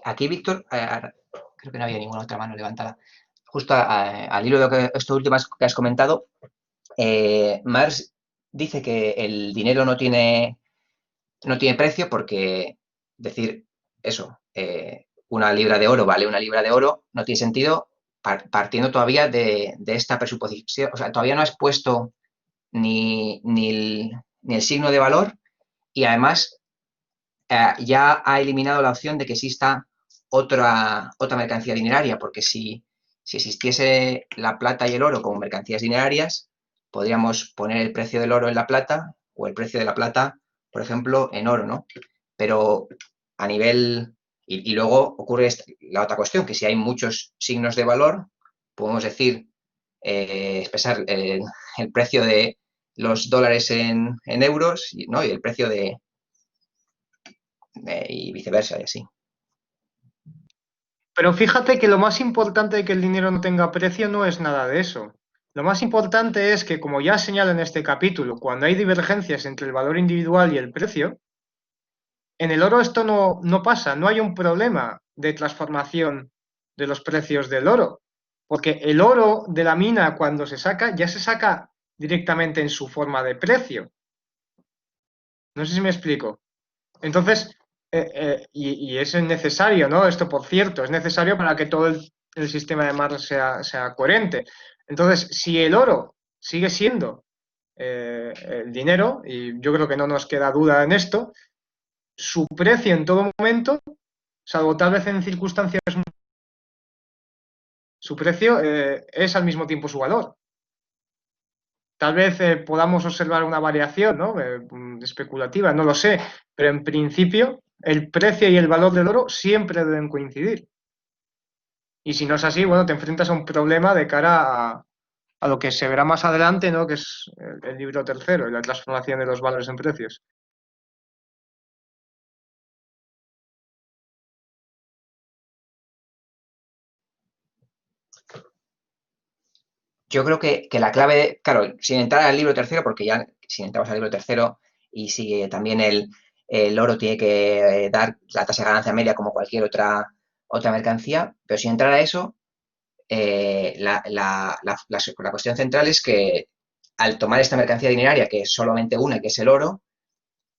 Aquí Víctor, creo que no había ninguna otra mano levantada. Justo al hilo de esto último que has comentado, Marx dice que el dinero no tiene precio porque decir eso, una libra de oro vale una libra de oro, no tiene sentido partiendo todavía de esta presuposición. O sea, todavía no has puesto ni el signo de valor y además ya ha eliminado la opción de que exista otra mercancía dineraria, porque si existiese la plata y el oro como mercancías dinerarias, podríamos poner el precio del oro en la plata o el precio de la plata, por ejemplo, en oro, ¿no? Pero a nivel... Y luego ocurre la otra cuestión, que si hay muchos signos de valor, podemos decir, expresar el precio de los dólares en euros, ¿no? Y el precio y viceversa, y así. Pero fíjate que lo más importante de que el dinero no tenga precio no es nada de eso. Lo más importante es que, como ya señala en este capítulo, cuando hay divergencias entre el valor individual y el precio, en el oro esto no pasa, no hay un problema de transformación de los precios del oro, porque el oro de la mina cuando se saca ya se saca directamente en su forma de precio. No sé si me explico. Entonces, y es necesario, ¿no? Esto, por cierto, es necesario para que todo el sistema de Mars sea coherente. Entonces, si el oro sigue siendo el dinero, y yo creo que no nos queda duda en esto, su precio en todo momento, salvo tal vez en circunstancias, su precio es al mismo tiempo su valor. Tal vez podamos observar una variación, ¿no? Especulativa, no lo sé, pero en principio el precio y el valor del oro siempre deben coincidir. Y si no es así, bueno, te enfrentas a un problema de cara a lo que se verá más adelante, ¿no? Que es el libro tercero, y la transformación de los valores en precios. Yo creo que la clave, claro, sin entrar al libro tercero, porque ya si entramos al libro tercero y si también el oro tiene que dar la tasa de ganancia media como cualquier otra mercancía, pero sin entrar a eso, la cuestión central es que al tomar esta mercancía dineraria, que es solamente una, que es el oro,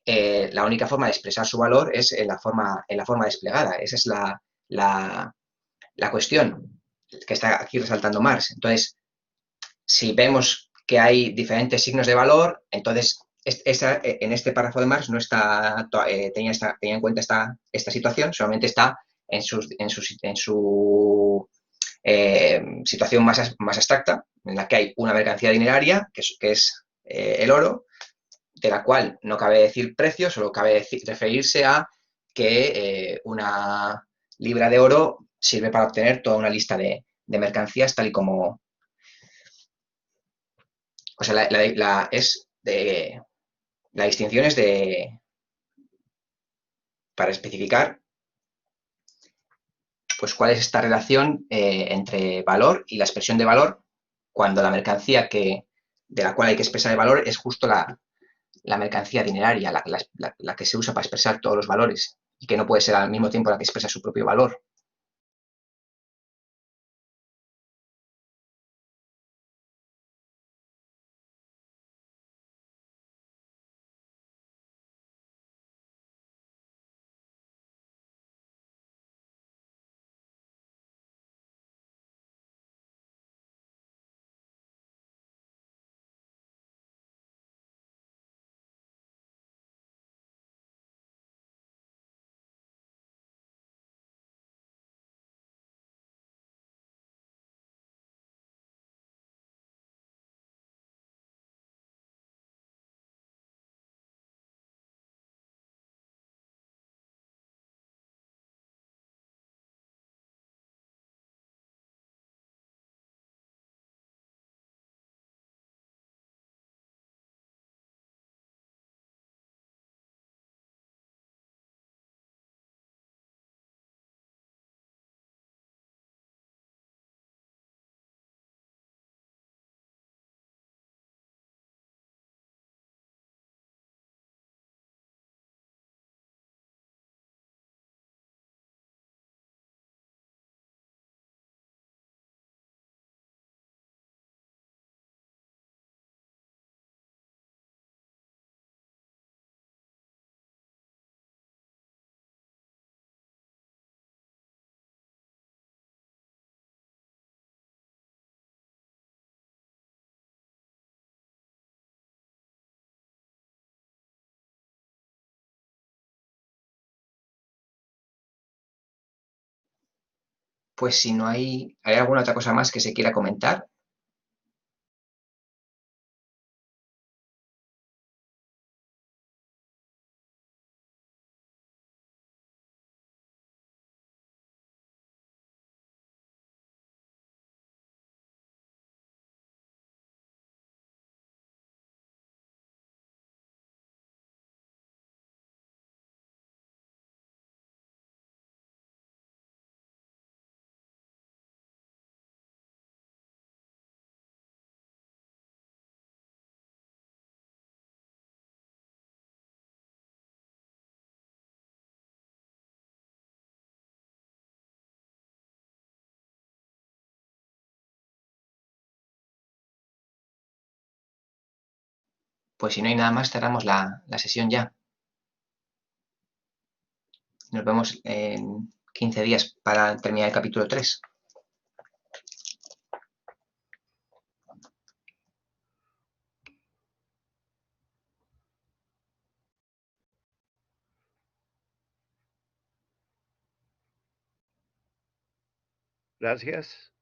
la única forma de expresar su valor es en la forma desplegada. Esa es la cuestión que está aquí resaltando Marx. Entonces, si vemos que hay diferentes signos de valor, entonces en este párrafo de Marx no está tenía en cuenta esta situación, solamente está en su situación más abstracta, en la que hay una mercancía dineraria, que es el oro, de la cual no cabe decir precio, solo cabe referirse a que una libra de oro sirve para obtener toda una lista de mercancías tal y como, o sea, la distinción es para especificar pues cuál es esta relación entre valor y la expresión de valor cuando la mercancía de la cual hay que expresar el valor es justo la mercancía dineraria, la que se usa para expresar todos los valores y que no puede ser al mismo tiempo la que expresa su propio valor. Pues si no ¿hay alguna otra cosa más que se quiera comentar? Pues si no hay nada más, cerramos la sesión ya. Nos vemos en 15 días para terminar el capítulo 3. Gracias.